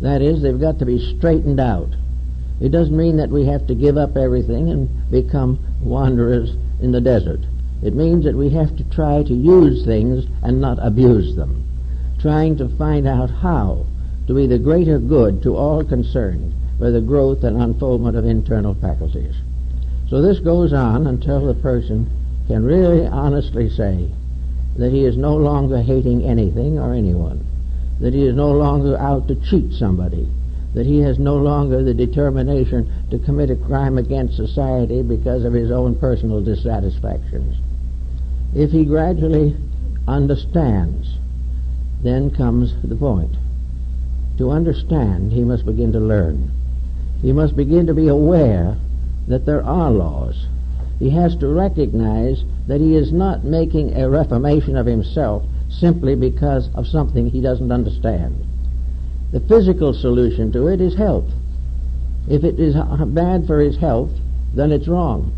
That is, they've got to be straightened out. It doesn't mean that we have to give up everything and become wanderers in the desert. It means that we have to try to use things and not abuse them, trying to find out how to be the greater good to all concerned for the growth and unfoldment of internal faculties. So this goes on until the person can really honestly say that he is no longer hating anything or anyone, that he is no longer out to cheat somebody, that he has no longer the determination to commit a crime against society because of his own personal dissatisfactions. If he gradually understands, then comes the point. To understand, he must begin to learn. He must begin to be aware that there are laws. He has to recognize that he is not making a reformation of himself simply because of something he doesn't understand. The physical solution to it is health. If it is bad for his health, then it's wrong.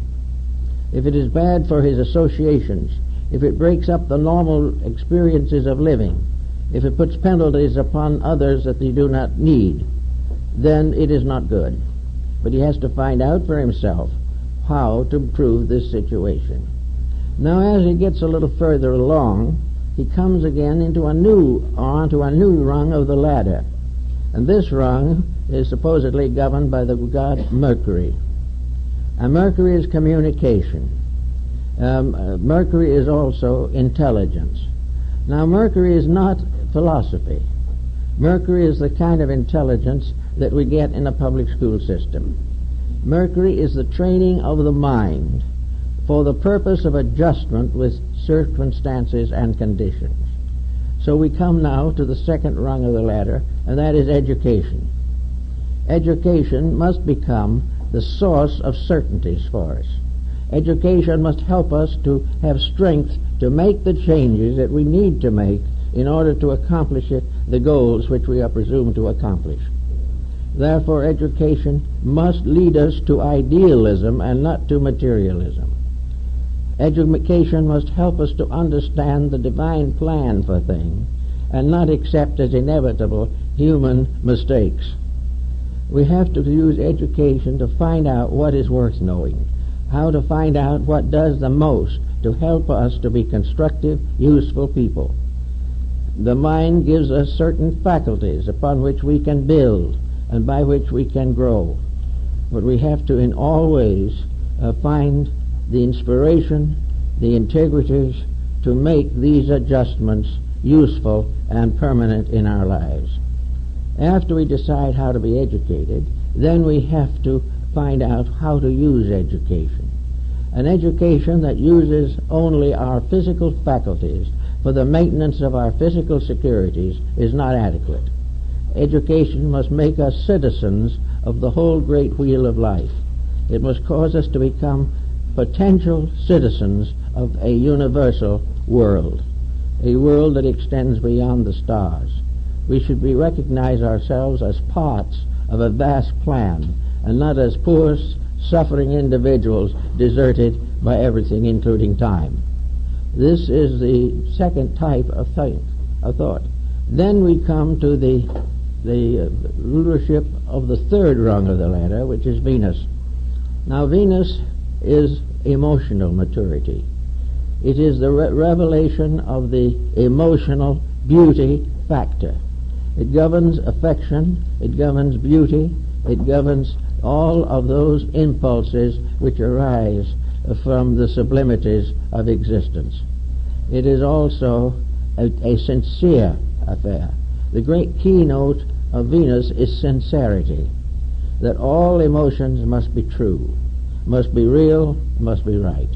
If it is bad for his associations, if it breaks up the normal experiences of living, if it puts penalties upon others that they do not need, then it is not good. But he has to find out for himself how to improve this situation. Now, as he gets a little further along, he comes again onto a new rung of the ladder. And this rung is supposedly governed by the god Mercury. And Mercury is communication. Mercury is also intelligence. Now, Mercury is not philosophy. Mercury is the kind of intelligence that we get in a public school system. Mercury is the training of the mind for the purpose of adjustment with circumstances and conditions. So we come now to the second rung of the ladder, and that is education. Education must become the source of certainties for us. Education must help us to have strength to make the changes that we need to make in order to accomplish the goals which we are presumed to accomplish. Therefore, education must lead us to idealism and not to materialism. Education must help us to understand the divine plan for things and not accept as inevitable human mistakes. We have to use education to find out what is worth knowing, how to find out what does the most to help us to be constructive, useful people. The mind gives us certain faculties upon which we can build and by which we can grow. But we have to in all ways find the inspiration, the integrities to make these adjustments useful and permanent in our lives. After we decide how to be educated, then we have to find out how to use education. An education that uses only our physical faculties for the maintenance of our physical securities is not adequate. Education must make us citizens of the whole great wheel of life. It must cause us to become potential citizens of a universal world, a world that extends beyond the stars. We should recognize ourselves as parts of a vast plan and not as poor, suffering individuals deserted by everything, including time. This is the second type of thought. Then we come to the rulership of the third rung of the ladder, which is Venus. Now, Venus is emotional maturity. It is the revelation of the emotional beauty factor. It governs affection, it governs beauty, it governs all of those impulses which arise from the sublimities of existence. It is also a sincere affair. The great keynote of Venus is sincerity, that all emotions must be true, must be real, must be right,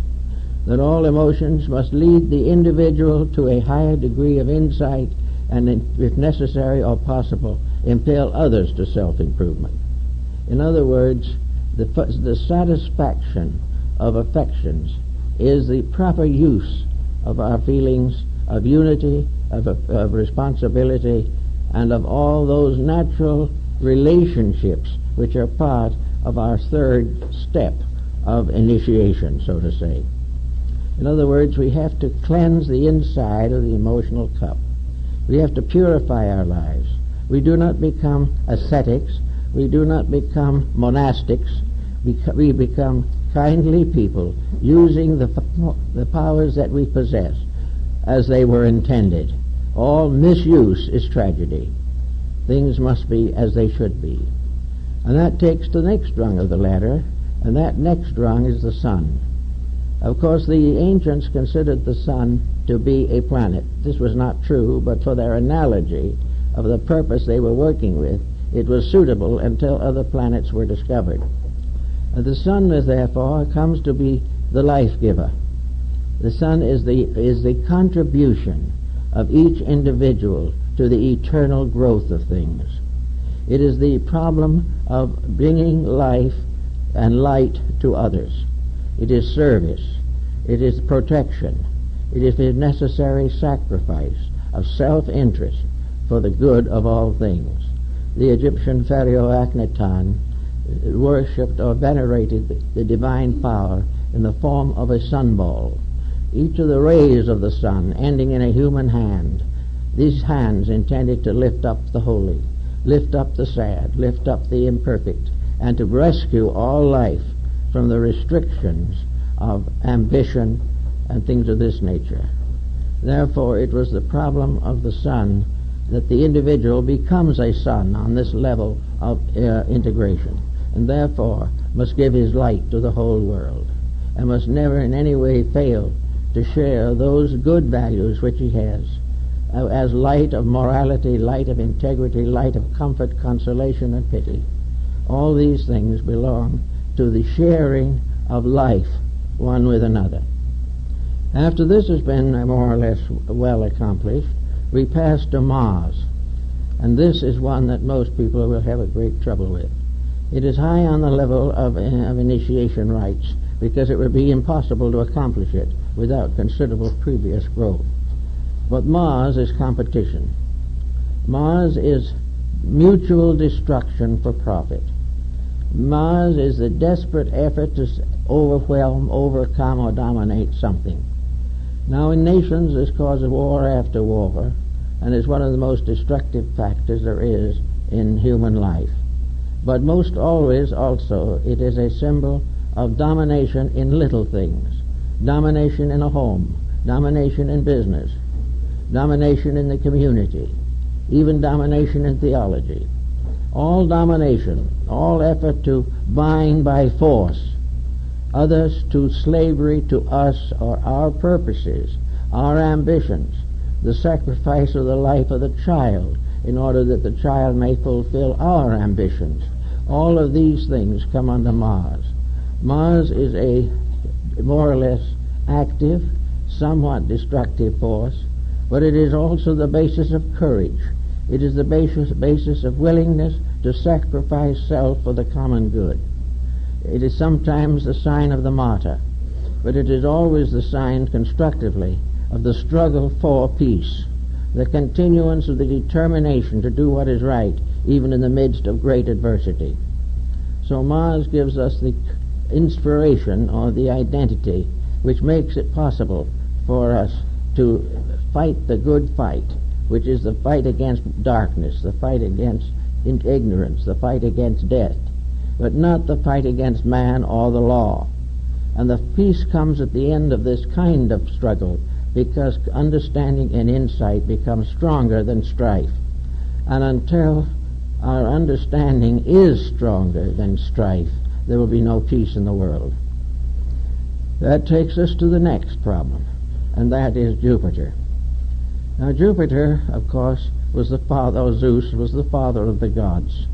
that all emotions must lead the individual to a higher degree of insight and, if necessary or possible, impel others to self-improvement. In other words, the satisfaction of affections is the proper use of our feelings of unity, of responsibility, and of all those natural relationships which are part of our third step of initiation, so to say. In other words, we have to cleanse the inside of the emotional cup. We have to purify our lives. We do not become ascetics. We do not become monastics. We become kindly people, using the powers that we possess as they were intended. All misuse is tragedy. Things must be as they should be. And that takes the next rung of the ladder, and that next rung is the sun. Of course, the ancients considered the sun to be a planet. This was not true, but for their analogy of the purpose they were working with, it was suitable until other planets were discovered. The sun, therefore, comes to be the life giver. The sun is the contribution of each individual to the eternal growth of things. It is the problem of bringing life and light to others. It is service. It is protection. It is the necessary sacrifice of self-interest for the good of all things. The Egyptian pharaoh Akhenaten worshipped or venerated the divine power in the form of a sunball. Each of the rays of the sun ending in a human hand, these hands intended to lift up the holy, lift up the sad, lift up the imperfect, and to rescue all life from the restrictions of ambition and things of this nature. Therefore, it was the problem of the sun that the individual becomes a sun on this level of integration, and therefore must give his light to the whole world. and must never in any way fail to share those good values which he has, as light of morality, light of integrity, light of comfort, consolation, and pity. All these things belong to the sharing of life one with another. After this has been more or less well accomplished, we pass to Mars, and this is one that most people will have a great trouble with. It is high on the level of initiation rites, because it would be impossible to accomplish it without considerable previous growth. But Mars is competition. Mars is mutual destruction for profit. Mars is the desperate effort to overwhelm, overcome, or dominate something. Now in nations this causes war after war, and is one of the most destructive factors there is in human life. But most always also it is a symbol of domination in little things. Domination in a home, domination in business, domination in the community, even domination in theology. All domination, all effort to bind by force others to slavery to us or our purposes, our ambitions, the sacrifice of the life of the child in order that the child may fulfill our ambitions. All of these things come under Mars. Mars is a more or less active, somewhat destructive force, but it is also the basis of courage. It is the basis of willingness to sacrifice self for the common good. It is sometimes the sign of the martyr, but it is always the sign constructively of the struggle for peace, the continuance of the determination to do what is right, even in the midst of great adversity. So Mars gives us the inspiration or the identity which makes it possible for us to fight the good fight, which is the fight against darkness, the fight against ignorance, the fight against death, but not the fight against man or the law. And the peace comes at the end of this kind of struggle, because understanding and insight becomes stronger than strife. And until our understanding is stronger than strife, there will be no peace in the world. That takes us to the next problem, and that is Jupiter. Now Jupiter, of course, was the father, or Zeus was the father of the gods.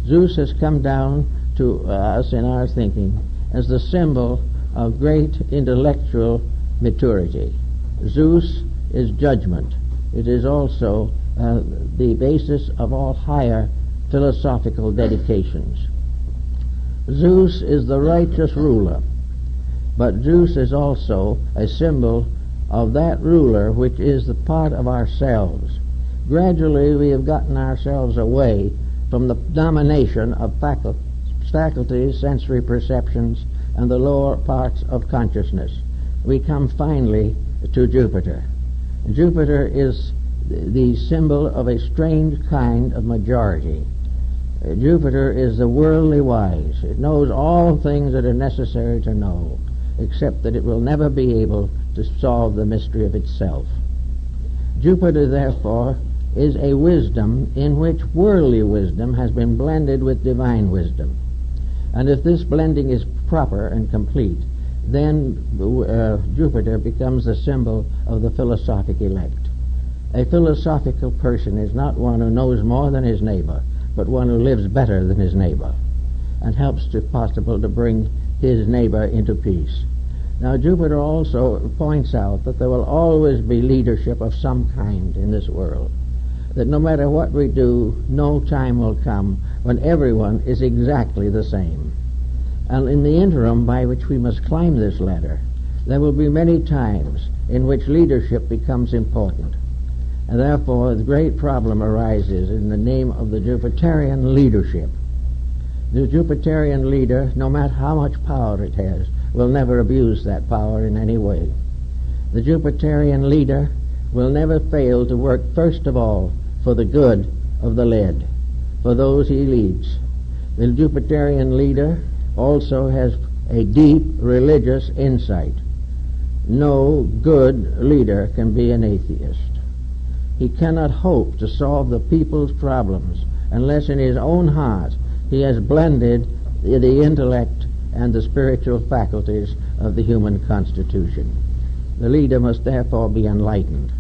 Zeus has come down to us in our thinking as the symbol of great intellectual maturity. Zeus is judgment. It is also the basis of all higher philosophical dedications. Zeus is the righteous ruler, but Zeus is also a symbol of that ruler which is the part of ourselves. Gradually we have gotten ourselves away from the domination of faculties, sensory perceptions, and the lower parts of consciousness. We come finally to Jupiter. Jupiter is the symbol of a strange kind of majority. Jupiter is the worldly wise. It knows all things that are necessary to know, except that it will never be able to solve the mystery of itself. Jupiter, therefore, is a wisdom in which worldly wisdom has been blended with divine wisdom. And if this blending is proper and complete, then Jupiter becomes the symbol of the philosophic elect. A philosophical person is not one who knows more than his neighbor, but one who lives better than his neighbor and helps, if possible, to bring his neighbor into peace. Now Jupiter also points out that there will always be leadership of some kind in this world, that no matter what we do, no time will come when everyone is exactly the same. And in the interim by which we must climb this ladder, there will be many times in which leadership becomes important. And therefore the great problem arises in the name of the Jupiterian leadership. The Jupiterian leader, no matter how much power it has, will never abuse that power in any way. The Jupiterian leader will never fail to work first of all for the good of the led, for those he leads. The Jupiterian leader also has a deep religious insight. No good leader can be an atheist. He cannot hope to solve the people's problems unless in his own heart he has blended the intellect and the spiritual faculties of the human constitution. The leader must therefore be enlightened,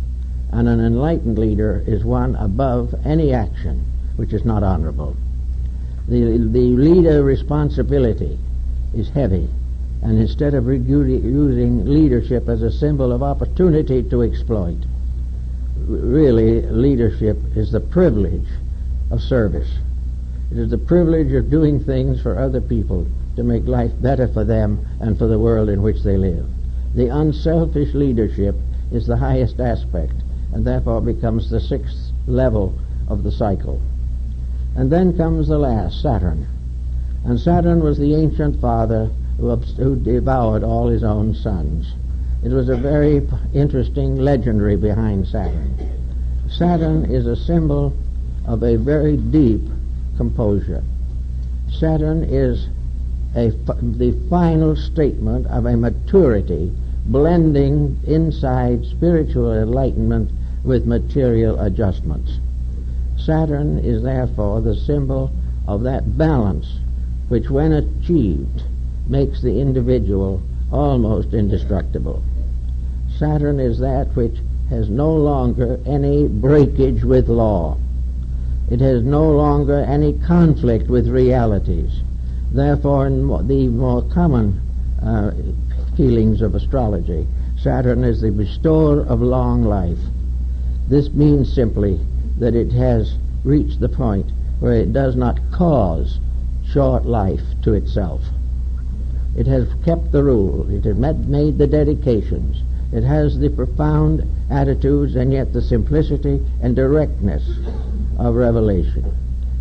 and an enlightened leader is one above any action which is not honorable. The leader responsibility is heavy, and instead of using leadership as a symbol of opportunity to exploit, really leadership is the privilege of service. It is the privilege of doing things for other people to make life better for them and for the world in which they live. The unselfish leadership is the highest aspect, and therefore becomes the sixth level of the cycle. And then comes the last, Saturn. And Saturn was the ancient father who devoured all his own sons. It was a very interesting legendary behind Saturn. Saturn is a symbol of a very deep composure. Saturn is the final statement of a maturity blending inside spiritual enlightenment with material adjustments. Saturn is therefore the symbol of that balance which, when achieved, makes the individual almost indestructible. Saturn is that which has no longer any breakage with law. It has no longer any conflict with realities. Therefore, in the more common feelings of astrology, Saturn is the bestower of long life. This means simply that it has reached the point where it does not cause short life to itself. It has kept the rule. It has made the dedications. It has the profound attitudes and yet the simplicity and directness of revelation.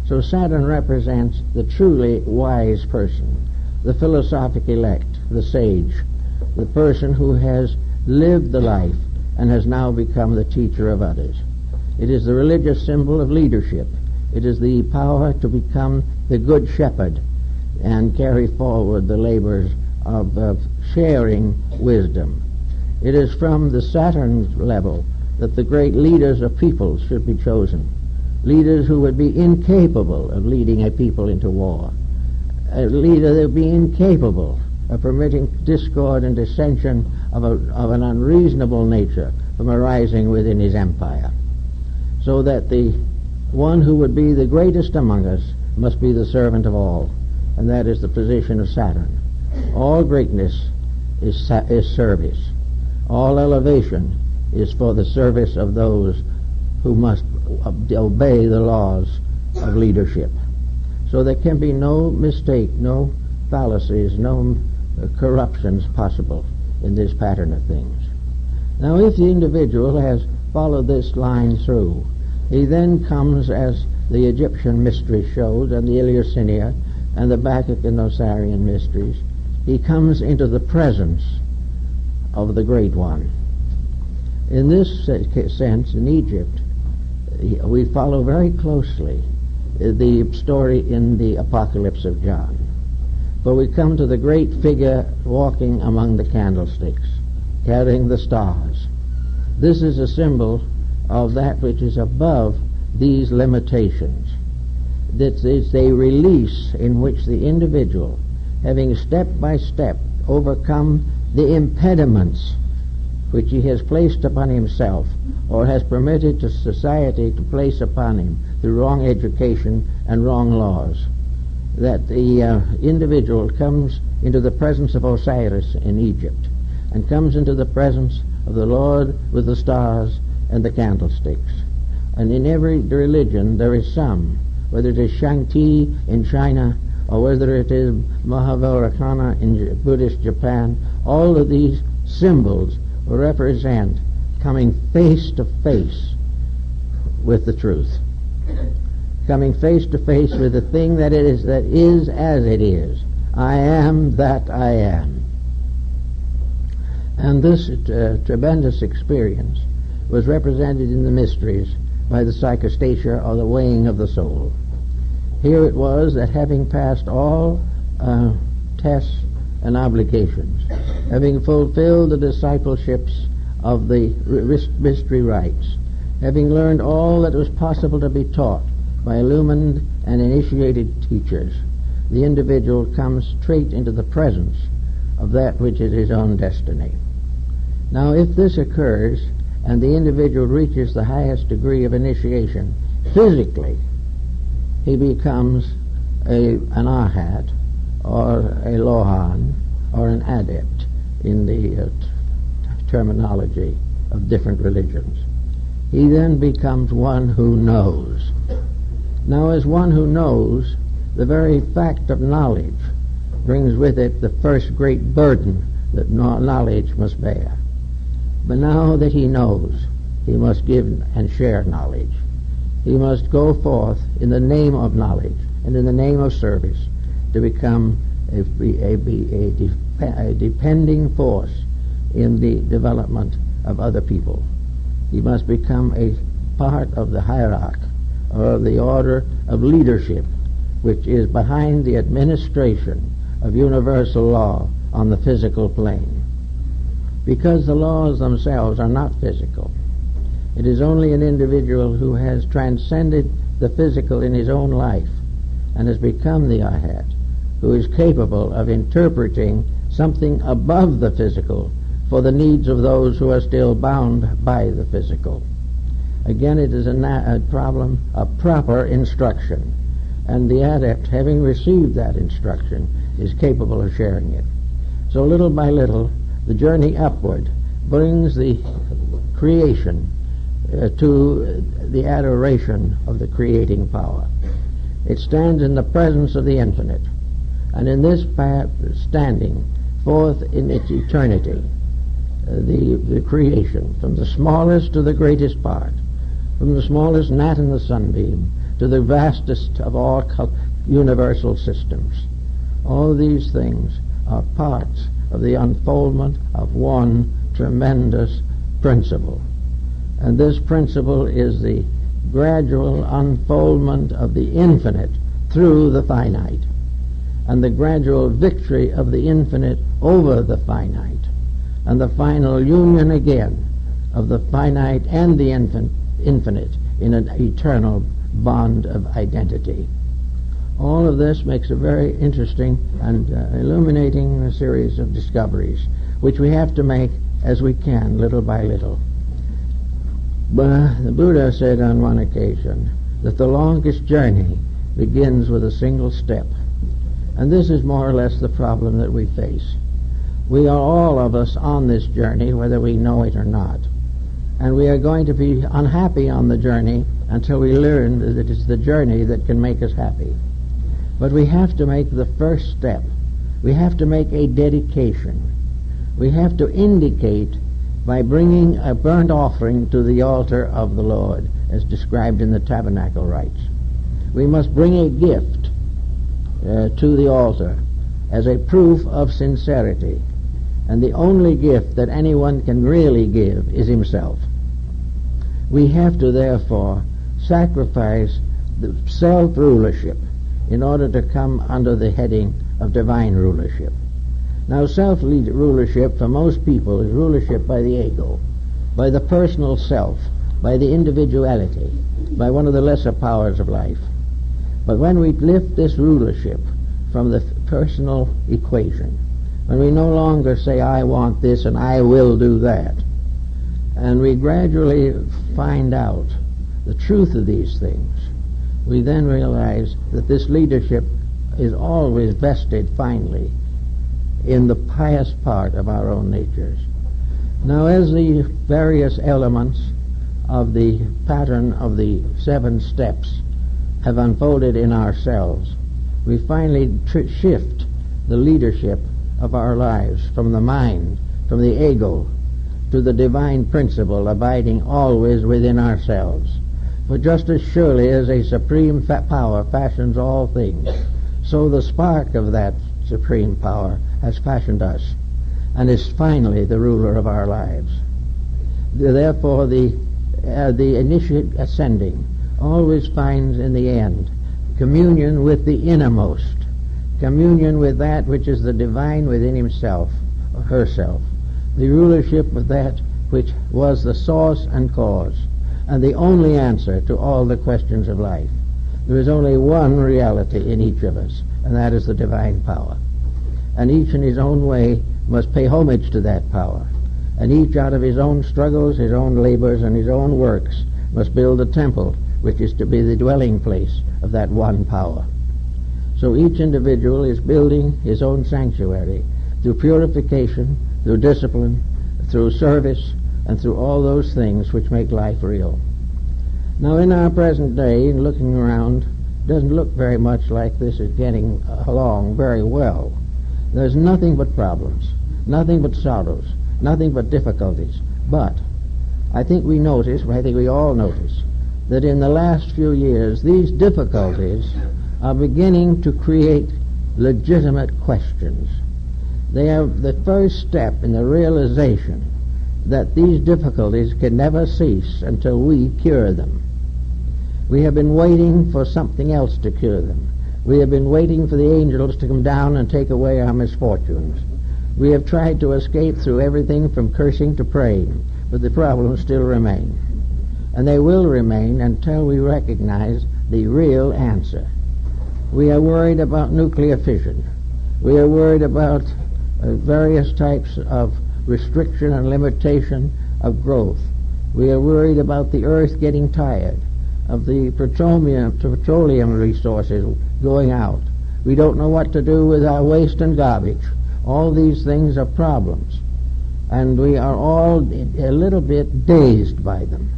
So Saturn represents the truly wise person, the philosophic elect, the sage, the person who has lived the life and has now become the teacher of others. It is the religious symbol of leadership. It is the power to become the good shepherd and carry forward the labors of sharing wisdom. It is from the Saturn level that the great leaders of peoples should be chosen. Leaders who would be incapable of leading a people into war. A leader that would be incapable of permitting discord and dissension of an unreasonable nature from arising within his empire. So that the one who would be the greatest among us must be the servant of all, and that is the position of Saturn. All greatness is service. All elevation is for the service of those who must obey the laws of leadership. So there can be no mistake, no fallacies, no corruptions possible in this pattern of things. Now, if the individual has followed this line through, he then comes, as the Egyptian mystery shows, and the Eleusinian and the Bacchic and Osirian mysteries, he comes into the presence of the Great One. In this sense, in Egypt, we follow very closely the story in the Apocalypse of John. For we come to the great figure walking among the candlesticks, carrying the stars. This is a symbol of that which is above these limitations. This is a release in which the individual, having step by step overcome the impediments which he has placed upon himself or has permitted to society to place upon him through wrong education and wrong laws, that the individual comes into the presence of Osiris in Egypt and comes into the presence of the Lord with the stars and the candlesticks. And in every religion there is some, whether it is Shangti in China or whether it is Mahavarakana in Buddhist Japan, all of these symbols represent coming face to face with the truth, coming face to face with the thing that is as it is. I am that I am. And this tremendous experience was represented in the mysteries by the psychostatia, or the weighing of the soul. Here it was that, having passed all tests and obligations, having fulfilled the discipleships of the mystery rites, having learned all that was possible to be taught by illumined and initiated teachers, the individual comes straight into the presence of that which is his own destiny. Now, if this occurs and the individual reaches the highest degree of initiation, physically, he becomes an arhat, or a lohan, or an adept in the terminology of different religions. He then becomes one who knows. Now, as one who knows, the very fact of knowledge brings with it the first great burden that knowledge must bear. But now that he knows, he must give and share knowledge. He must go forth in the name of knowledge and in the name of service to become a depending force in the development of other people. He must become a part of the hierarchy, or of the order of leadership, which is behind the administration of universal law on the physical plane. Because the laws themselves are not physical, it is only an individual who has transcended the physical in his own life and has become the arhat, who is capable of interpreting something above the physical for the needs of those who are still bound by the physical. Again, it is a problem of proper instruction, and the adept, having received that instruction, is capable of sharing it. So little by little, the journey upward brings the creation to the adoration of the creating power. It stands in the presence of the infinite, and in this standing forth in its eternity, the creation, from the smallest to the greatest part, from the smallest gnat in the sunbeam to the vastest of all universal systems. All these things are parts of the unfoldment of one tremendous principle. And this principle is the gradual unfoldment of the infinite through the finite, and the gradual victory of the infinite over the finite, and the final union again of the finite and the infinite in an eternal bond of identity. All of this makes a very interesting and illuminating series of discoveries, which we have to make as we can, little by little. But the Buddha said on one occasion that the longest journey begins with a single step. And this is more or less the problem that we face. We are all of us on this journey, whether we know it or not. And we are going to be unhappy on the journey until we learn that it is the journey that can make us happy. But we have to make the first step. We have to make a dedication. We have to indicate by bringing a burnt offering to the altar of the Lord, as described in the tabernacle rites. We must bring a gift to the altar as a proof of sincerity. And the only gift that anyone can really give is himself. We have to therefore sacrifice the self-rulership in order to come under the heading of divine rulership. Now, self-rulership for most people is rulership by the ego, by the personal self, by the individuality, by one of the lesser powers of life. But when we lift this rulership from the personal equation, when we no longer say, I want this and I will do that, and we gradually find out the truth of these things, we then realize that this leadership is always vested finally in the pious part of our own natures. Now, as the various elements of the pattern of the 7 steps have unfolded in ourselves, we finally shift the leadership of our lives from the mind, from the ego, to the divine principle abiding always within ourselves. For just as surely as a supreme power fashions all things, so the spark of that supreme power has fashioned us and is finally the ruler of our lives. Therefore, the initiate ascending always finds in the end communion with the innermost, communion with that which is the divine within himself or herself, the rulership of that which was the source and cause and the only answer to all the questions of life. There is only one reality in each of us, and that is the divine power. And each in his own way must pay homage to that power, and each out of his own struggles, his own labors, and his own works must build a temple which is to be the dwelling place of that one power. So each individual is building his own sanctuary through purification, through discipline, through service, and through all those things which make life real. Now in our present day, looking around, doesn't look very much like this is getting along very well. There's nothing but problems, nothing but sorrows, nothing but difficulties. But I think we all notice, that in the last few years these difficulties are beginning to create legitimate questions. They are the first step in the realization that these difficulties can never cease until we cure them. We have been waiting for something else to cure them. We have been waiting for the angels to come down and take away our misfortunes. We have tried to escape through everything from cursing to praying, but the problems still remain. And they will remain until we recognize the real answer. We are worried about nuclear fission. We are worried about various types of restriction and limitation of growth. We are worried about the earth getting tired, of the petroleum resources going out. We don't know what to do with our waste and garbage. All these things are problems, and we are all a little bit dazed by them.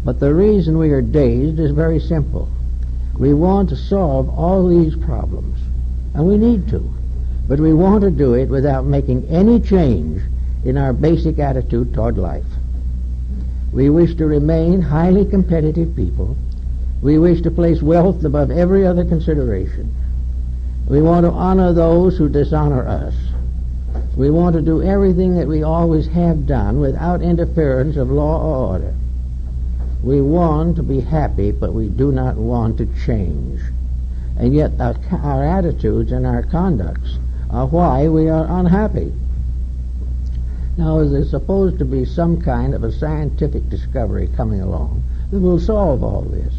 But the reason we are dazed is very simple. We want to solve all these problems, and we need to, but we want to do it without making any change in our basic attitude toward life. We wish to remain highly competitive people. We wish to place wealth above every other consideration. We want to honor those who dishonor us. We want to do everything that we always have done without interference of law or order. We want to be happy, but we do not want to change. And yet our attitudes and our conducts are why we are unhappy. Now, there's supposed to be some kind of a scientific discovery coming along that will solve all this.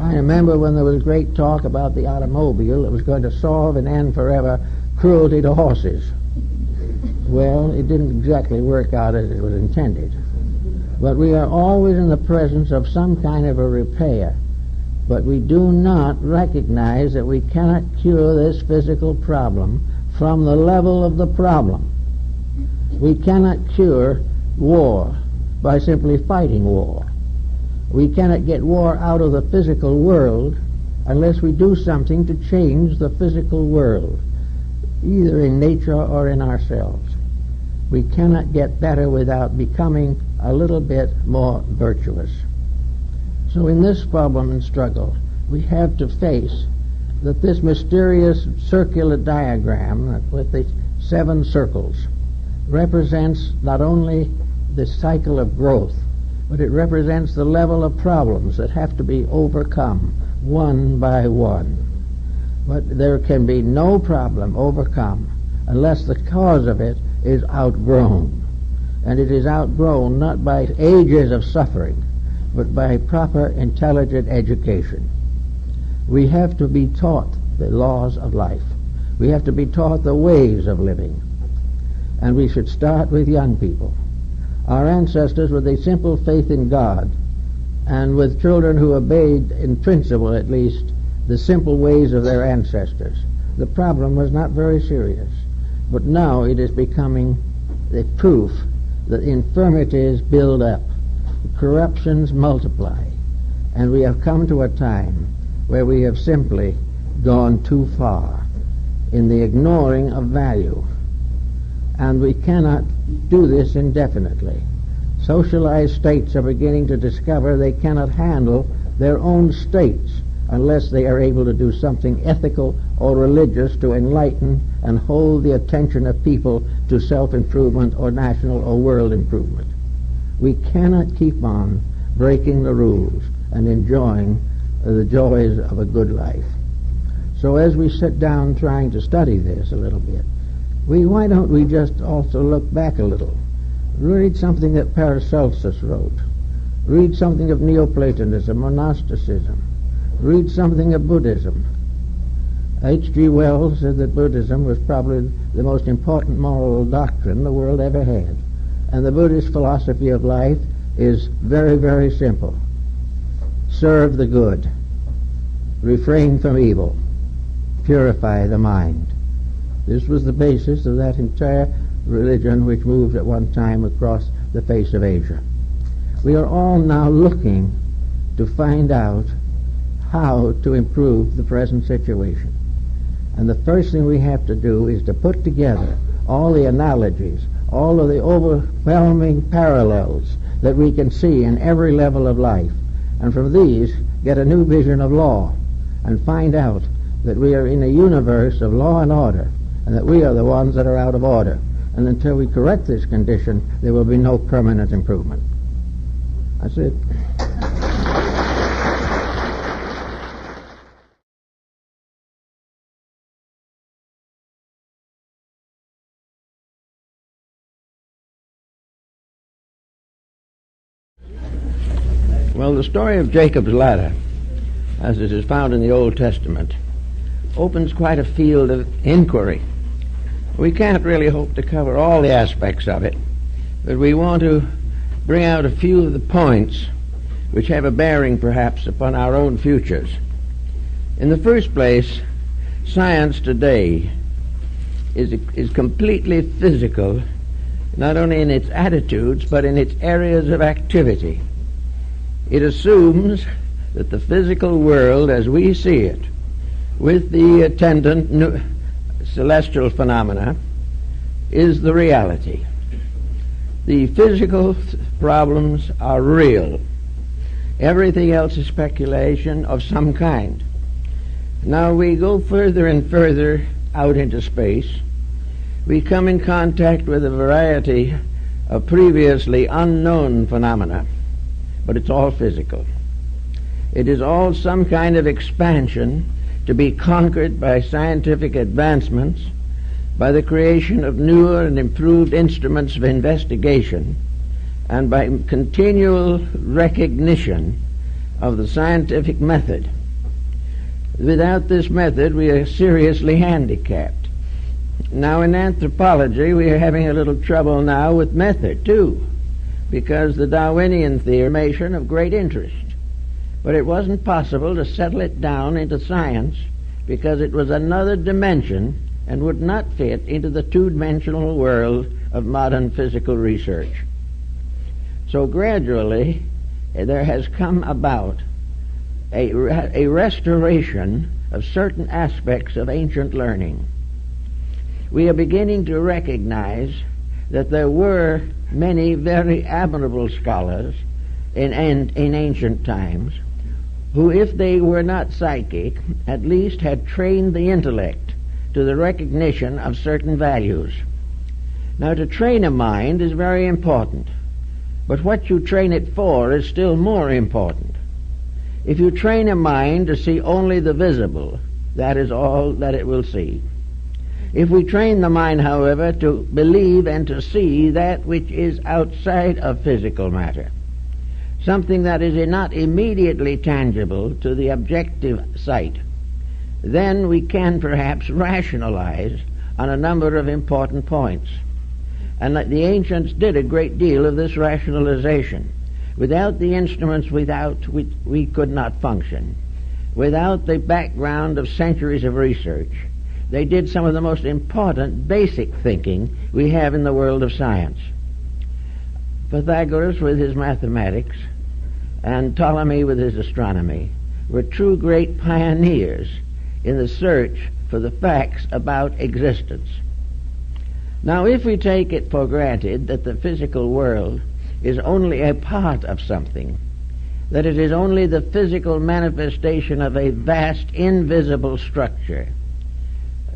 I remember when there was great talk about the automobile that was going to solve and end forever cruelty to horses. Well, it didn't exactly work out as it was intended. But we are always in the presence of some kind of a repair. But we do not recognize that we cannot cure this physical problem from the level of the problem. We cannot cure war by simply fighting war. We cannot get war out of the physical world unless we do something to change the physical world, either in nature or in ourselves. We cannot get better without becoming a little bit more virtuous. So in this problem and struggle, we have to face that this mysterious circular diagram with the 7 circles represents not only the cycle of growth, but it represents the level of problems that have to be overcome one by one. But there can be no problem overcome unless the cause of it is outgrown. And it is outgrown not by ages of suffering, but by proper intelligent education. We have to be taught the laws of life. We have to be taught the ways of living. And we should start with young people. Our ancestors, with a simple faith in God, and with children who obeyed, in principle at least, the simple ways of their ancestors, the problem was not very serious. But now it is becoming the proof that infirmities build up, corruptions multiply, and we have come to a time where we have simply gone too far in the ignoring of value. And we cannot do this indefinitely. Socialized states are beginning to discover they cannot handle their own states unless they are able to do something ethical or religious to enlighten and hold the attention of people to self-improvement or national or world improvement. We cannot keep on breaking the rules and enjoying the joys of a good life. So as we sit down trying to study this a little bit, why don't we just also look back a little? Read something that Paracelsus wrote. Read something of Neoplatonism or Gnosticism. Read something of Buddhism. H.G. Wells said that Buddhism was probably the most important moral doctrine the world ever had. And the Buddhist philosophy of life is very, very simple. Serve the good. Refrain from evil. Purify the mind. This was the basis of that entire religion which moved at one time across the face of Asia. We are all now looking to find out how to improve the present situation. And the first thing we have to do is to put together all the analogies, all of the overwhelming parallels that we can see in every level of life, and from these get a new vision of law and find out that we are in a universe of law and order, and that we are the ones that are out of order. And until we correct this condition, there will be no permanent improvement. That's it. Well, the story of Jacob's ladder, as it is found in the Old Testament, opens quite a field of inquiry. We can't really hope to cover all the aspects of it, but we want to bring out a few of the points which have a bearing perhaps upon our own futures. In the first place, science today is completely physical, not only in its attitudes but in its areas of activity. It assumes that the physical world as we see it, with the attendant celestial phenomena, is the reality. The physical problems are real. Everything else is speculation of some kind. Now we go further and further out into space. We come in contact with a variety of previously unknown phenomena, but it's all physical. It is all some kind of expansion to be conquered by scientific advancements, by the creation of newer and improved instruments of investigation, and by continual recognition of the scientific method. Without this method, we are seriously handicapped. Now, in anthropology, we are having a little trouble now with method, too, because the Darwinian theory is of great interest. But it wasn't possible to settle it down into science because it was another dimension and would not fit into the two-dimensional world of modern physical research. So gradually there has come about a restoration of certain aspects of ancient learning. We are beginning to recognize that there were many very admirable scholars in ancient times who, if they were not psychic, at least had trained the intellect to the recognition of certain values. Now, to train a mind is very important, but what you train it for is still more important. If you train a mind to see only the visible, that is all that it will see. If we train the mind, however, to believe and to see that which is outside of physical matter, something that is not immediately tangible to the objective sight, then we can perhaps rationalize on a number of important points. And the ancients did a great deal of this rationalization. Without the instruments we could not function. Without the background of centuries of research, they did some of the most important basic thinking we have in the world of science. Pythagoras with his mathematics and Ptolemy with his astronomy were true great pioneers in the search for the facts about existence. Now, if we take it for granted that the physical world is only a part of something, that it is only the physical manifestation of a vast invisible structure,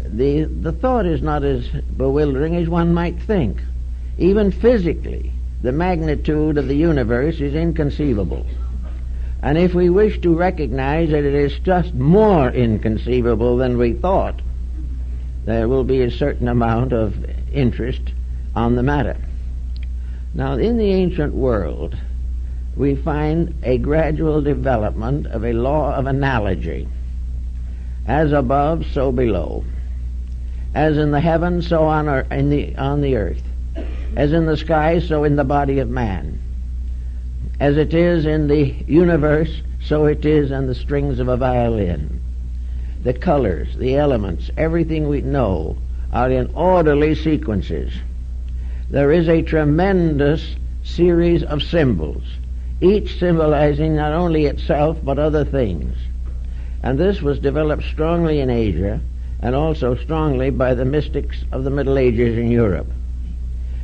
the thought is not as bewildering as one might think. Even physically, the magnitude of the universe is inconceivable. And if we wish to recognize that it is just more inconceivable than we thought, there will be a certain amount of interest on the matter. Now, in the ancient world, we find a gradual development of a law of analogy. As above, so below. As in the heavens, so on the earth. As in the sky, so in the body of man. As it is in the universe, so it is in the strings of a violin. The colors, the elements, everything we know are in orderly sequences. There is a tremendous series of symbols, each symbolizing not only itself but other things. And this was developed strongly in Asia and also strongly by the mystics of the Middle Ages in Europe.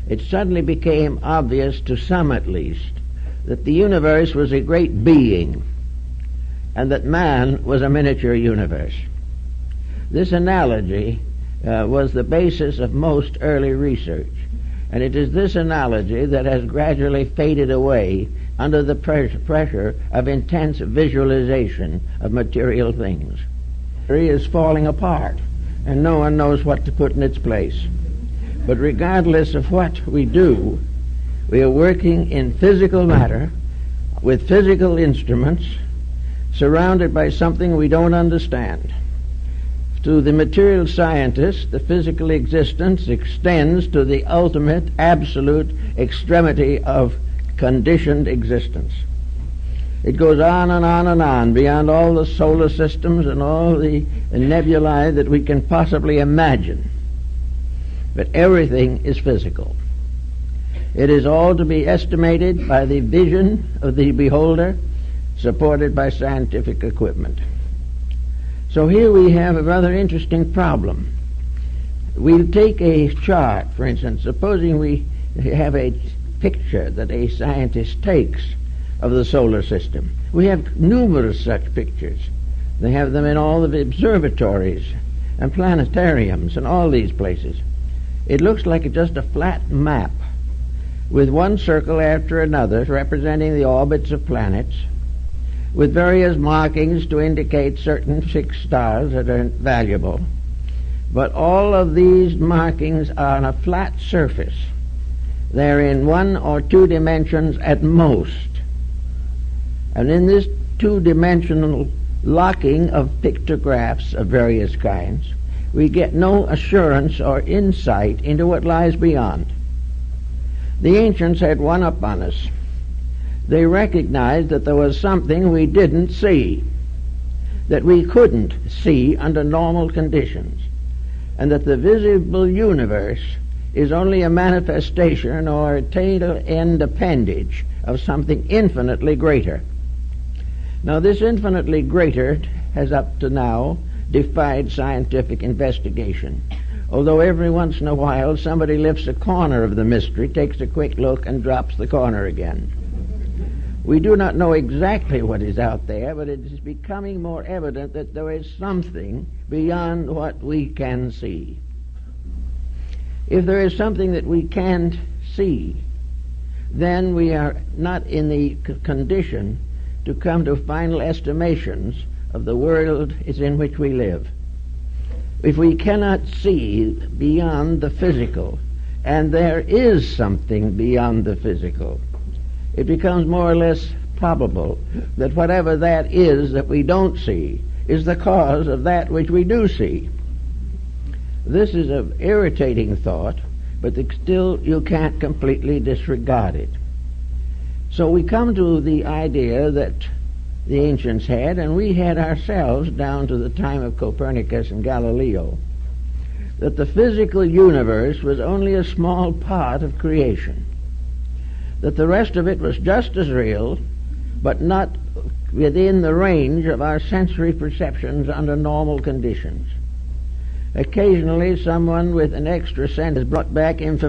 It suddenly became obvious, to some at least, that the universe was a great being and that man was a miniature universe. This analogy was the basis of most early research, and it is this analogy that has gradually faded away under the pressure of intense visualization of material things. It is falling apart, and no one knows what to put in its place. But regardless of what we do, we are working in physical matter, with physical instruments, surrounded by something we don't understand. To the material scientist, the physical existence extends to the ultimate, absolute extremity of conditioned existence. It goes on and on and on, beyond all the solar systems and all the nebulae that we can possibly imagine. But everything is physical. It is all to be estimated by the vision of the beholder, supported by scientific equipment. So here we have a rather interesting problem. We'll take a chart, for instance. Supposing we have a picture that a scientist takes of the solar system. We have numerous such pictures. They have them in all of the observatories and planetariums and all these places. It looks like just a flat map with one circle after another representing the orbits of planets, with various markings to indicate certain fixed stars that are valuable. But all of these markings are on a flat surface. They're in 1 or 2 dimensions at most. And in this 2-dimensional locking of pictographs of various kinds, we get no assurance or insight into what lies beyond. The ancients had one up on us. They recognized that there was something we didn't see, that we couldn't see under normal conditions, and that the visible universe is only a manifestation or a tail end appendage of something infinitely greater. Now, this infinitely greater has up to now defied scientific investigation, although every once in a while somebody lifts a corner of the mystery, takes a quick look, and drops the corner again. We do not know exactly what is out there, but it is becoming more evident that there is something beyond what we can see. If there is something that we can't see, then we are not in the condition to come to final estimations of the world in which we live. If we cannot see beyond the physical, and there is something beyond the physical, it becomes more or less probable that whatever that is that we don't see is the cause of that which we do see. This is an irritating thought, but still you can't completely disregard it. So we come to the idea that the ancients had, and we had ourselves down to the time of Copernicus and Galileo, that the physical universe was only a small part of creation, that the rest of it was just as real, but not within the range of our sensory perceptions under normal conditions. Occasionally someone with an extra sense has brought back information